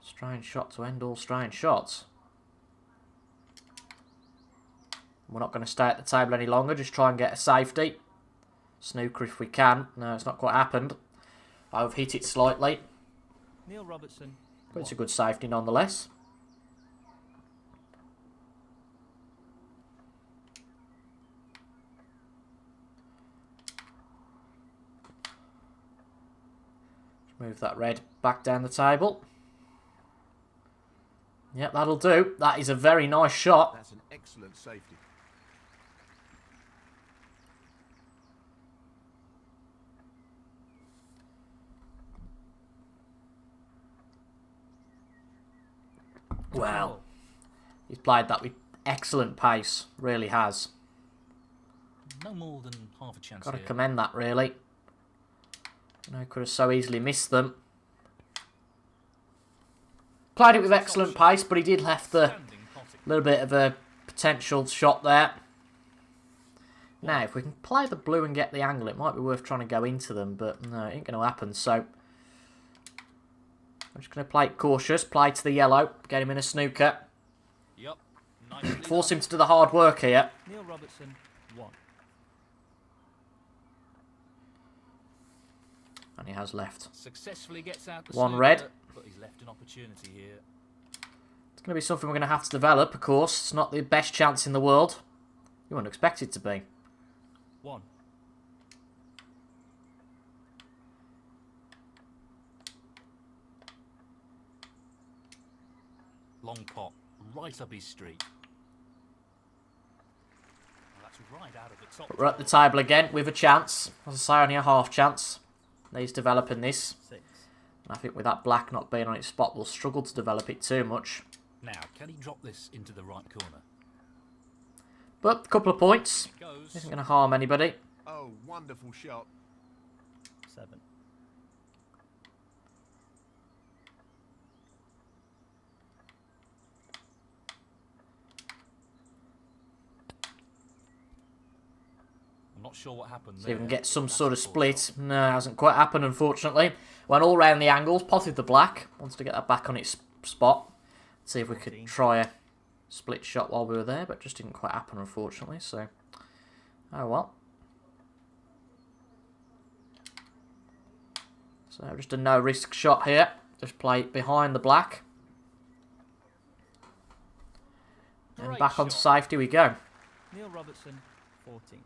strange shot to end all strange shots. We're not going to stay at the table any longer, just try and get a safety. Snooker if we can. No, it's not quite happened. I've hit it slightly, Neil Robertson. but it's a good safety nonetheless. Move that red back down the table. Yep, that'll do. That is a very nice shot. That's an excellent safety. Well, he's played that with excellent pace. Really has. No more than half a chance Got to here. commend that, really. You know, could have so easily missed them. Played it with excellent pace, but he did left the Standing potting. little bit of a potential shot there. Now, if we can play the blue and get the angle, it might be worth trying to go into them, but no, it ain't going to happen. So, I'm just going to play it cautious, play to the yellow, get him in a snooker. Yep. Nicely Force done. him to do the hard work here. Neil Robertson, 1. And he has left. Successfully gets out the One snooker, red. but he's left an opportunity here. It's going to be something we're going to have to develop, of course. It's not the best chance in the world. You wouldn't expect it to be. 1. Long pot, right up his street. Well, that's right out of the top. But we're at the table again with a chance. As I say, only a half chance. He's developing this. 6. And I think with that black not being on its spot, we'll struggle to develop it too much. Now, can he drop this into the right corner? But a couple of points. It goes. Isn't going to harm anybody. Oh, wonderful shot. 7. I'm not sure what happened See there. if we can get some That's sort a of poor split. shot. No, it hasn't quite happened, unfortunately. Went all round the angles, potted the black. Wants to get that back on its spot. See if we could 14. try a split shot while we were there, but just didn't quite happen, unfortunately. So, oh well. So just a no-risk shot here. Just play it behind the black. And Great back onto shot. safety we go. Neil Robertson, 14.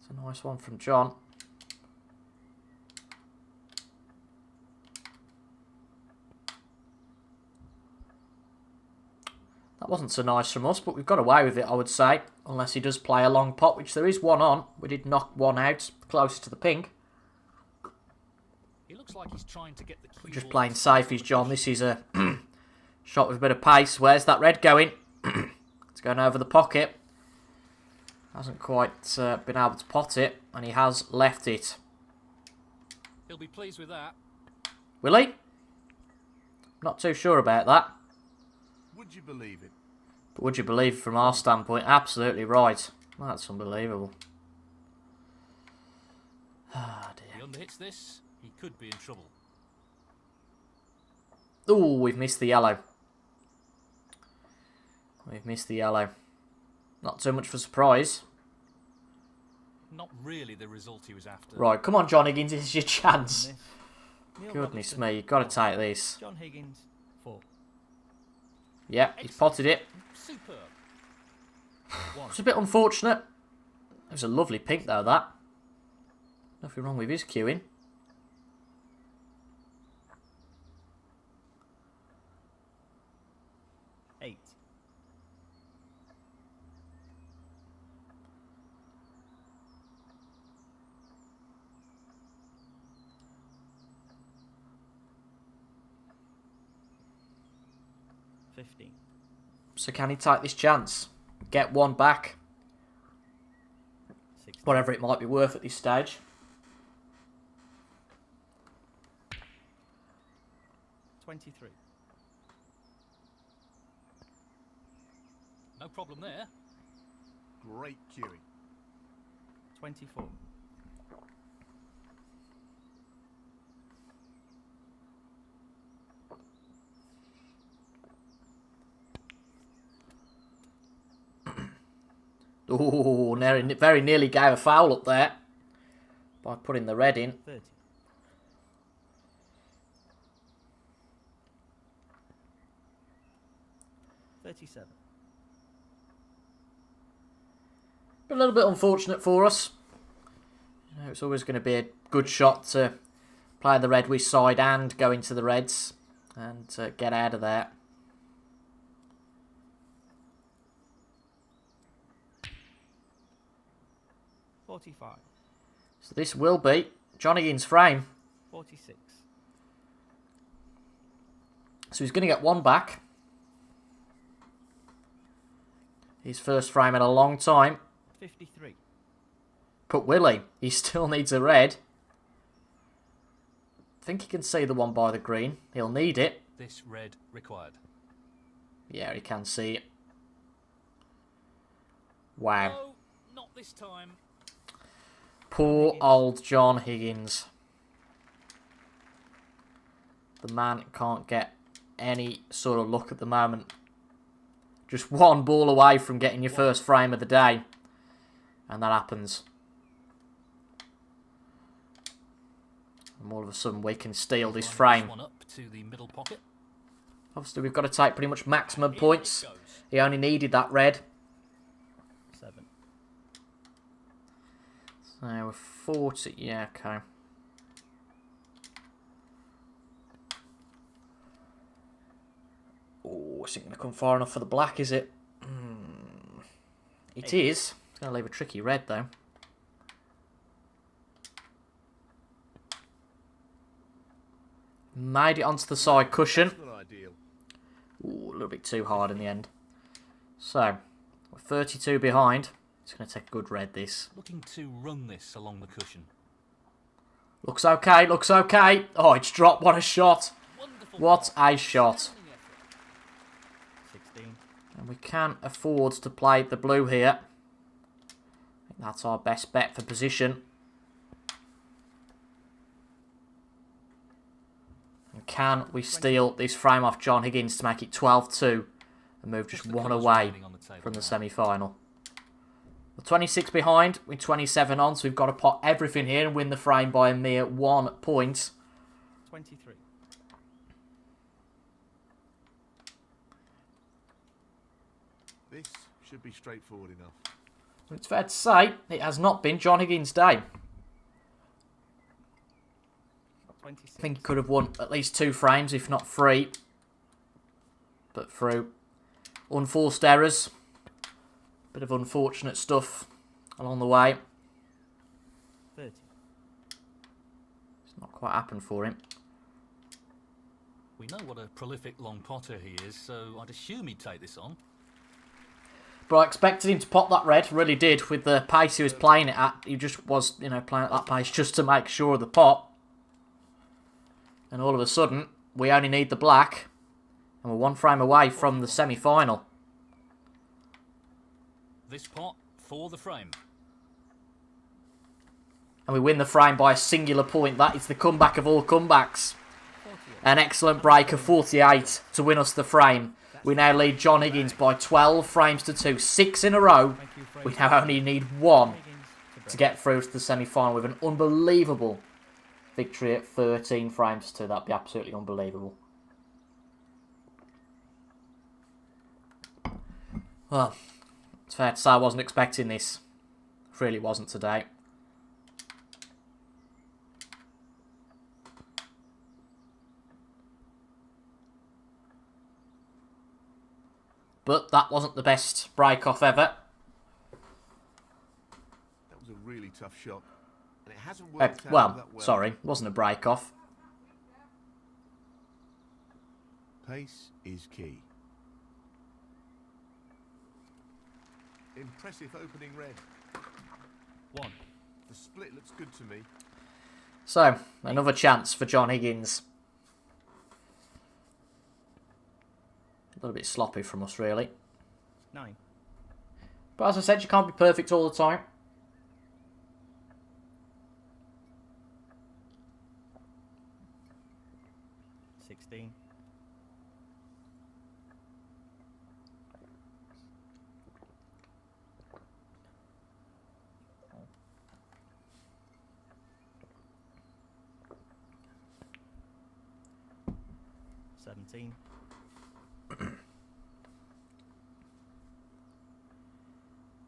It's a nice one from John. That wasn't so nice from us, but we've got away with it, I would say. Unless he does play a long pot, which there is one on. We did knock one out, closer to the pink. He looks like he's trying to get the cue Just ball playing to safe, the is John. position. This is a shot with a bit of pace. Where's that red going? It's going over the pocket. Hasn't quite been able to pot it, and he has left it. He'll be pleased with that. Will he? Not too sure about that. Would you believe it? But would you believe from our standpoint? Absolutely right. That's unbelievable. Ah, If he dear. underhits this, he could be in trouble. Ooh, we've missed the yellow. We've missed the yellow. Not too much for surprise. Not really the result he was after. Right, come on, John Higgins. This is your chance. Miss. Neil Goodness Robertson, me, you've got to 1. take this. John Higgins, 4. Yep, he's potted it. Superb. 1. It's a bit unfortunate. It was a lovely pink, though, that. Nothing wrong with his cueing. Eight. So can he take this chance? Get one back? 16. Whatever it might be worth at this stage. 23. No problem there. Great cueing. 24. Ooh, very nearly gave a foul up there by putting the red in. 30. $37. A little bit unfortunate for us. You know, it's always going to be a good shot to play the red with side and go into the reds and get out of there. $45. So this will be John Higgins' frame. $46. So he's going to get one back. His first frame in a long time. 53. But will he? He still needs a red. I think he can see the one by the green. He'll need it. This red required. Yeah, he can see it. Wow. No, not this time. Poor old John Higgins. The man can't get any sort of luck at the moment. Just one ball away from getting your first frame of the day. And that happens. And all of a sudden we can steal this frame. One up to the middle pocket. Obviously we've got to take pretty much maximum points. He only needed that red. 7. So we're 40. Yeah, okay. Oh, it's not going to come far enough for the black, is it? It is. It's going to leave a tricky red, though. Made it onto the side cushion. That's not ideal. Ooh, a little bit too hard in the end. So, we're 32 behind. It's going to take a good red, this. Looking to run this along the cushion. Looks okay, looks okay. Oh, it's dropped. What a shot. Wonderful. What a shot. 16. And we can afford to play the blue here. I think that's our best bet for position. And can we steal this frame off John Higgins to make it 12-2 and move just one away from the semi-final? We're 26 behind, we're 27 on, so we've got to pot everything here and win the frame by a mere 1 point. 23. This should be straightforward enough. It's fair to say, it has not been John Higgins' day. 26. I think he could have won at least 2 frames, if not 3. But through unforced errors, bit of unfortunate stuff along the way. 30. It's not quite happened for him. We know what a prolific long potter he is, so I'd assume he'd take this on. But I expected him to pop that red, really did, with the pace he was playing it at. He just was, playing at that pace just to make sure of the pot. And all of a sudden, we only need the black. And we're 1 frame away from the semi-final. This pot for the frame. And we win the frame by a singular point. That is the comeback of all comebacks. An excellent break of 48 to win us the frame. We now lead John Higgins by 12 frames to 2. 6 in a row. We now only need 1 to get through to the semi-final with an unbelievable victory at 13 frames to 2. That'd be absolutely unbelievable. Well, it's fair to say I wasn't expecting this. Really wasn't today. But that wasn't the best break-off ever. That was a really tough shot. And it hasn't worked out that well. Sorry, it wasn't a break-off. Pace is key. Impressive opening red. 1. The split looks good to me. So, another chance for John Higgins. A little bit sloppy from us, really. 9. But as I said, you can't be perfect all the time. 16. 17.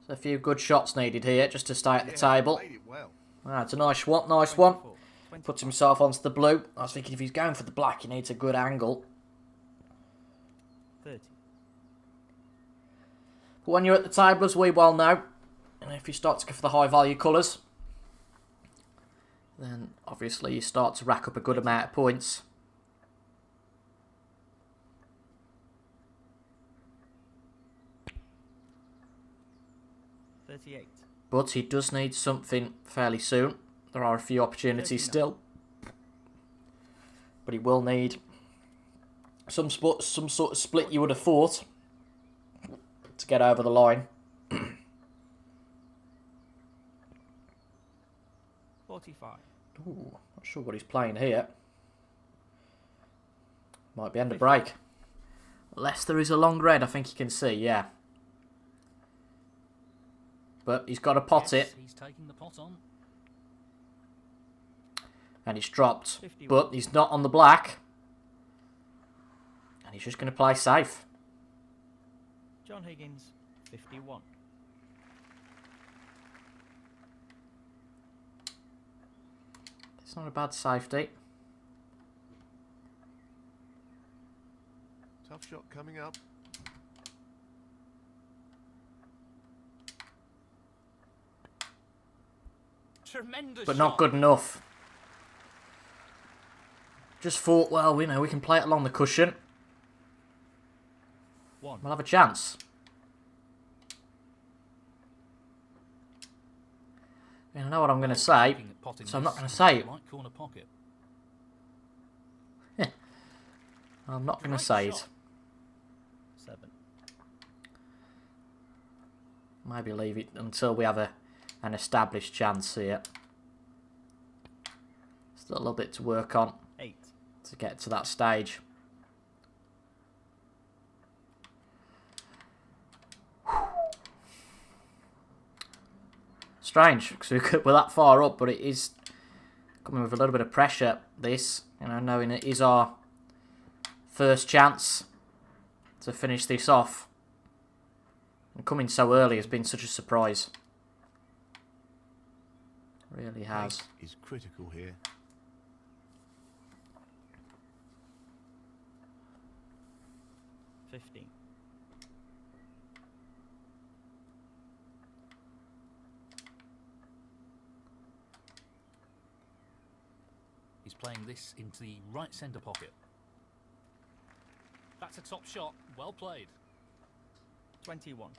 So a few good shots needed here just to stay at the table. Played it well. It's a nice one, nice one. 24. Puts himself onto the blue. I was thinking if he's going for the black, he needs a good angle. 30. But when you're at the table, as we well know, and if you start to go for the high value colours, then obviously you start to rack up a good amount of points. 38. But he does need something fairly soon. There are a few opportunities 39. still. But he will need some sort of split you would have thought to get over the line. 45. Ooh, not sure what he's playing here. Might be end of break. Leicester is a long red, I think you can see, yeah. But he's got to pot it. He's taking the pot on. And it's dropped. 51. But he's not on the black. And he's just going to play safe. John Higgins, 51. It's not a bad safety. Tough shot coming up. Tremendous But shot. not good enough. Just thought, well, we can play it along the cushion. 1. We'll have a chance. I know what I'm going to say, Looking at potting so I'm not this, going to say it. right corner pocket. I'm not going to Great say it. shot. 7. Maybe leave it until we have an established chance here. Still a little bit to work on 8. to get to that stage. Strange, because we're that far up, but it is coming with a little bit of pressure, this, knowing it is our first chance to finish this off. And coming so early has been such a surprise. Really has. Pace is critical here. Fifteen. He's playing this into the right centre pocket. That's a top shot. Well played. 21.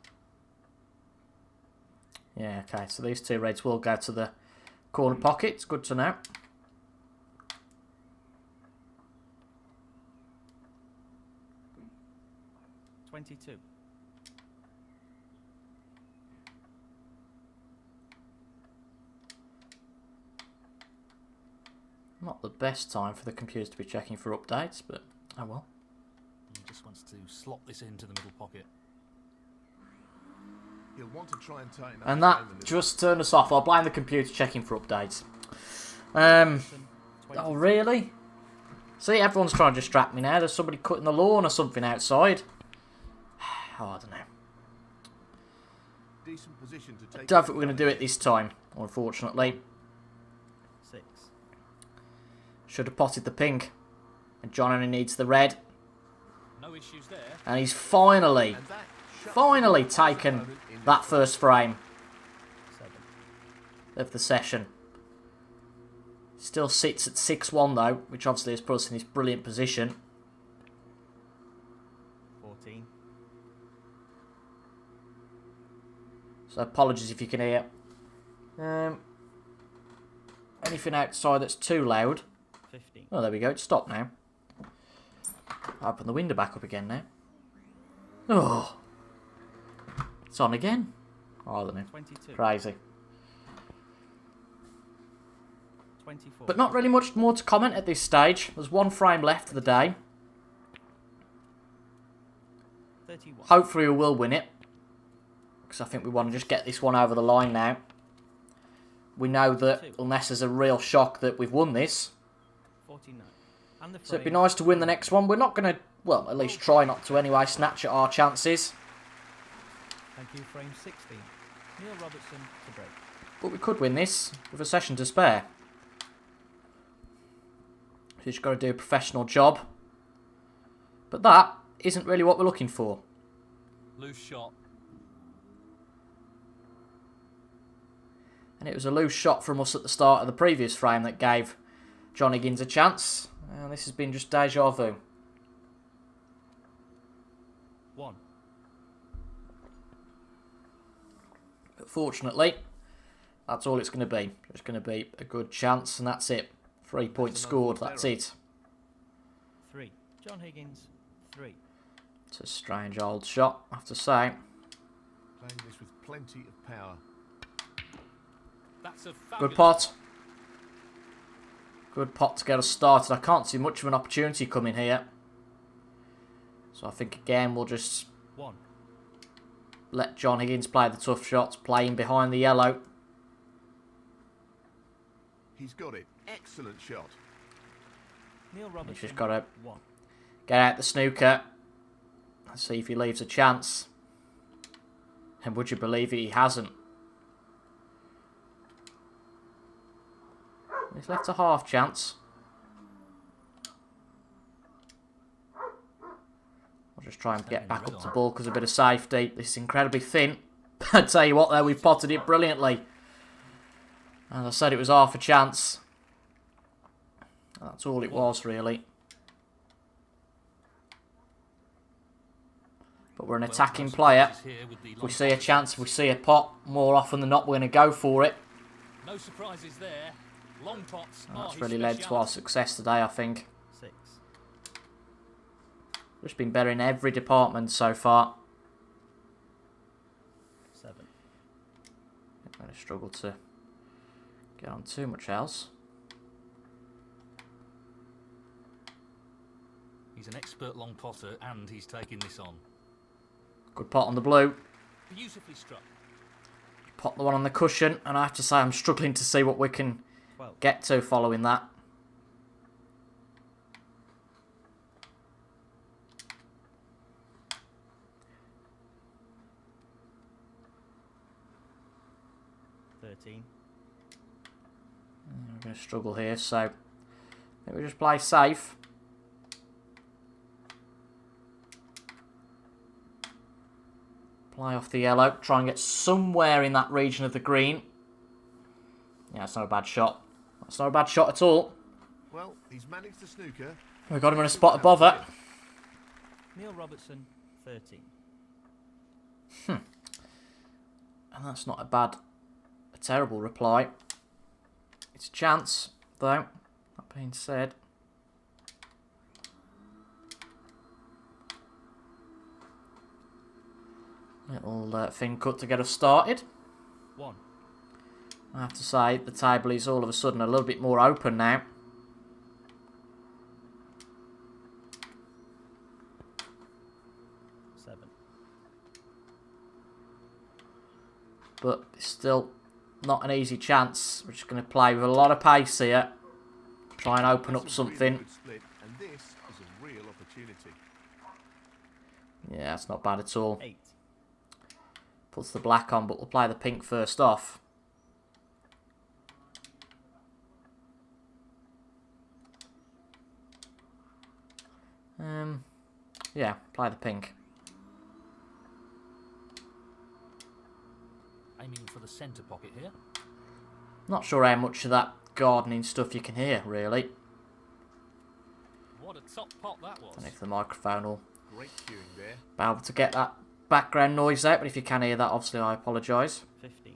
Yeah, okay, so these two reds will go to the corner pocket. It's good to know. 22. Not the best time for the computers to be checking for updates, but oh well. He just wants to slot this into the middle pocket. He'll want to try and tighten up And his that game a little. just turned us off. I'll blame the computer checking for updates. Oh really? See, everyone's trying to distract me now. There's somebody cutting the lawn or something outside. Oh, I don't know. Decent position to take. Don't think we're going to do it this time, unfortunately. 6. Should have potted the pink. And John only needs the red. No issues there. And he's finally And that shuts finally his taken opponent in that the first frame 7. of the session. Still sits at 6-1 though, which obviously has put us in this brilliant position. 14. So apologies if you can hear. Anything outside that's too loud. 15. Oh, there we go. It's stopped now. Open the window back up again now. Oh. It's on again. Oh, I don't know. 22. Crazy. 24. But not really much more to comment at this stage. There's one frame left of the day. 31. Hopefully we will win it. Because I think we want to just get this one over the line now. We know that unless there's a real shock that we've won this. 49. And the So it'd be frame. nice to win the next one. We're not going to, well, at least try not to anyway, snatch at our chances. Thank you, frame 16. Neil Robertson to break. But we could win this with a session to spare. So you've just got to do a professional job. But that isn't really what we're looking for. Loose shot. And it was a loose shot from us at the start of the previous frame that gave John Higgins a chance. And this has been just deja vu. 1. But fortunately, that's all it's going to be. It's going to be a good chance and that's it. 3 points That's scored, another that's error. it. 3. John Higgins 23. It's a strange old shot, I have to say. Playing this with plenty of power. That's a Good fabulous pot. Good pot to get us started. I can't see much of an opportunity coming here. So I think again we'll just 1. let John Higgins play the tough shots, playing behind the yellow. He's got it. Excellent shot. Neil Robertson. He's just got to 1. get out the snooker and see if he leaves a chance. And would you believe it, he hasn't. He's left a half chance. I'll just try and get back up to ball because a bit of safety. This is incredibly thin. I tell you what though, we've potted it brilliantly. As I said, it was half a chance. That's all it was really. But we're an attacking player. If we see a chance, if we see a pot, more often than not we're going to go for it. No surprises there. Long pots. That's really led to our success today, I think. 6. Just been better in every department so far. 7. I'm going to struggle to get on too much else. He's an expert long potter and he's taking this on. Good pot on the blue. Beautifully struck. Pot the one on the cushion, and I have to say I'm struggling to see what we can 12. get to following that. $13. We're going to struggle here, so I think we just play safe. Play off the yellow, try and get somewhere in that region of the green. Yeah, it's not a bad shot. That's not a bad shot at all. Well, he's managed the snooker. We've got him in a spot above it. Neil Robertson 13. And that's not a terrible reply. It's a chance, though. That being said. Little thin cut to get us started. 1. I have to say, the table is all of a sudden a little bit more open now. But it's still not an easy chance. We're just going to play with a lot of pace here. Try and open up something. Really good split, and this is a real opportunity. Yeah, it's not bad at all. 8. Puts the black on, but we'll play the pink first off. Yeah, play the pink. Aiming for the centre pocket here. Not sure how much of that gardening stuff you can hear, really. What a top pot that was. Don't know if the microphone will Great cueing there. be able to get that background noise out, but if you can hear that, obviously I apologise. 15.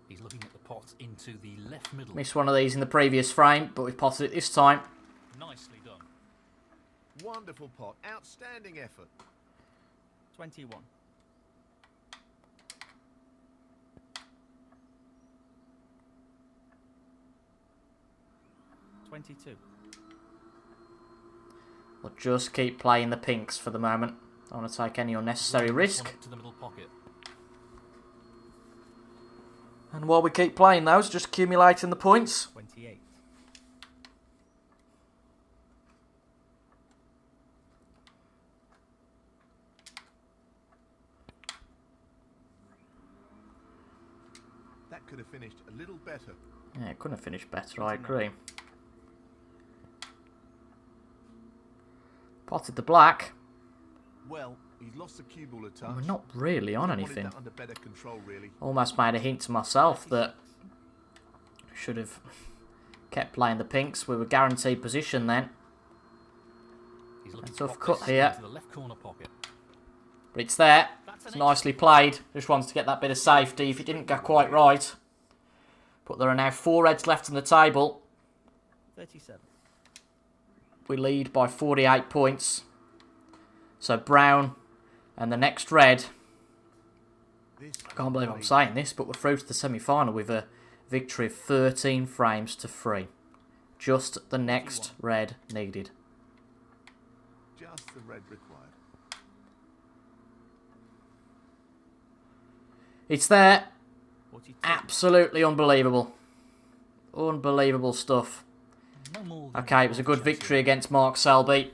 He's looking at the pot into the left middle. Missed one of these in the previous frame, but we've potted it this time. Nicely done. Wonderful pot. Outstanding effort. 21. 22. We'll just keep playing the pinks for the moment. Don't want to take any unnecessary risk. To the middle pocket. And while we keep playing those, just accumulating the points. 28. That could have finished a little better. Yeah, it couldn't have finished better, I agree. Potted the black. Well, he's lost the cue ball a touch. We're not really on Wanted anything. that under better control, really. Almost made a hint to myself that I should have kept playing the pinks. We were guaranteed position then. He's looking A tough to pop cut this here. into the left corner pocket. But it's there. That's It's an nicely played. Just wants to get that bit of safety if it didn't go quite right. But there are now 4 reds left on the table. 37. We lead by 48 points. So brown and the next red. I can't believe I'm saying this, but we're through to the semi-final with a victory of 13 frames to 3. Just the next red needed. Just the red required. It's there. 42. Absolutely unbelievable. Unbelievable stuff. No more than Okay, it was a good victory against Mark Selby.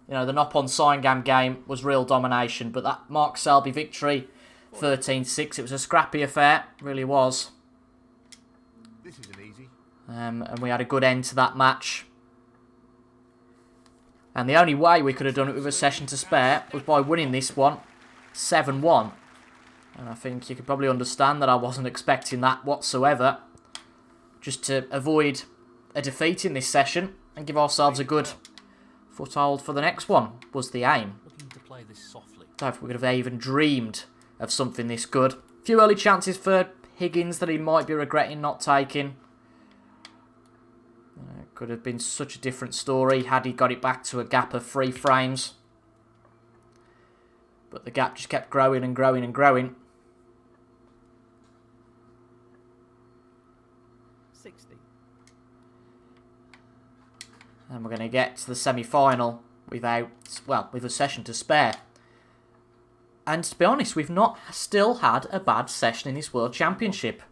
You know, the Nop-on Signgam game was real domination, but that Mark Selby victory, 13-6, it was a scrappy affair. Really was. This isn't easy. And we had a good end to that match. And the only way we could have done it with a session to spare was by winning this one 7-1. And I think you could probably understand that I wasn't expecting that whatsoever. Just to avoid a defeat in this session and give ourselves a good foothold for the next one was the aim. looking to play this softly. Don't think we could have even dreamed of something this good. A few early chances for Higgins that he might be regretting not taking. It could have been such a different story had he got it back to a gap of 3 frames. But the gap just kept growing and growing and growing. 60. And we're going to get to the semi-final without, well, with a session to spare. And to be honest, we've not still had a bad session in this World Championship.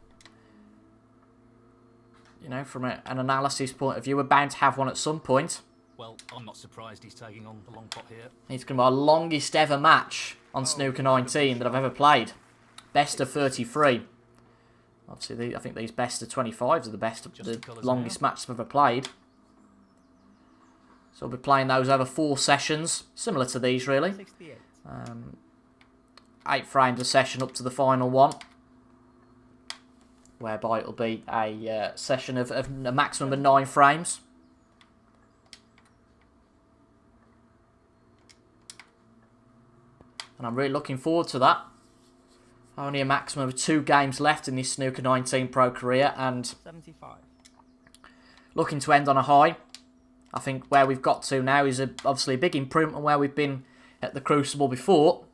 You know, from an analysis point of view, we're bound to have one at some point. Well, I'm not surprised he's taking on the long pot here. It's going to be our longest ever match on Snooker 19 that I've ever played. Best of 33. Obviously, I think these best of 25s are the best, the longest matches I've ever played. So we'll be playing those over 4 sessions, similar to these really. 68. 8 frames a session up to the final one, whereby it'll be a session of a maximum of 9 frames. And I'm really looking forward to that. Only a maximum of 2 games left in this Snooker 19 Pro career, and 75. looking to end on a high. I think where we've got to now is obviously a big improvement on where we've been at the Crucible before.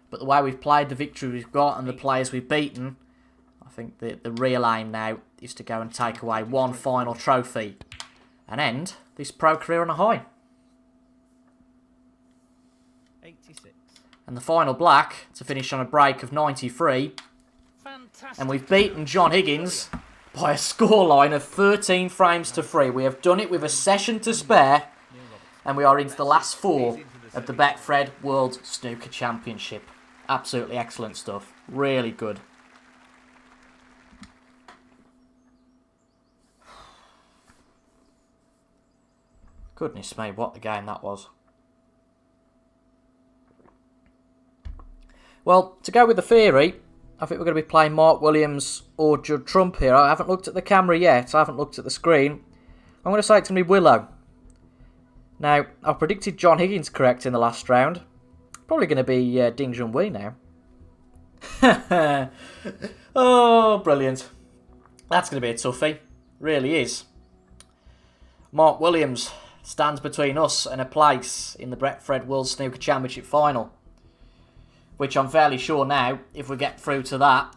But the way we've played, the victory we've got, and the players we've beaten, I think the real aim now is to go and take away one final trophy and end this pro career on a high. 86. And the final black to finish on a break of 93. Fantastic. And we've beaten John Higgins by a scoreline of 13 frames to 3. We have done it with a session to spare, and we are into the last 4 of the Betfred World Snooker Championship. Absolutely excellent stuff. Really good. Goodness me, what a game that was. Well, to go with the theory, I think we're going to be playing Mark Williams or Judd Trump here. I haven't looked at the camera yet. I haven't looked at the screen. I'm going to say it's going to be Willow. Now, I've predicted John Higgins correct in the last round. Probably going to be Ding Junhui now. Oh, brilliant. That's going to be a toughie. Really is. Mark Williams stands between us and a place in the Betfred World Snooker Championship final. Which I'm fairly sure now, if we get through to that,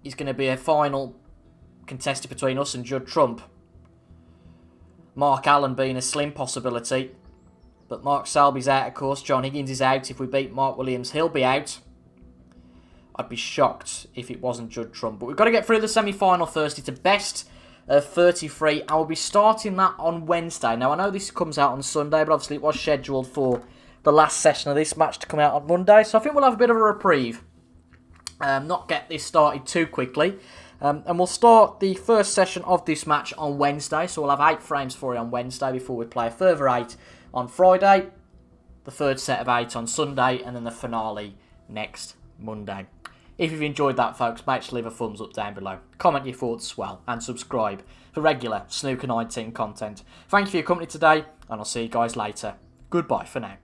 is going to be a final contested between us and Judd Trump. Mark Allen being a slim possibility. But Mark Selby's out, of course. John Higgins is out. If we beat Mark Williams, he'll be out. I'd be shocked if it wasn't Judd Trump. But we've got to get through the semi-final first. It's a best of 33. And we'll be starting that on Wednesday. Now, I know this comes out on Sunday, but obviously it was scheduled for the last session of this match to come out on Monday. So I think we'll have a bit of a reprieve. Not get this started too quickly. And we'll start the first session of this match on Wednesday. So we'll have 8 frames for you on Wednesday before we play a further 8 on Friday. The third set of 8 on Sunday. And then the finale next Monday. If you've enjoyed that, folks, make sure to leave a thumbs up down below. Comment your thoughts as well. And subscribe for regular Snooker 19 content. Thank you for your company today. And I'll see you guys later. Goodbye for now.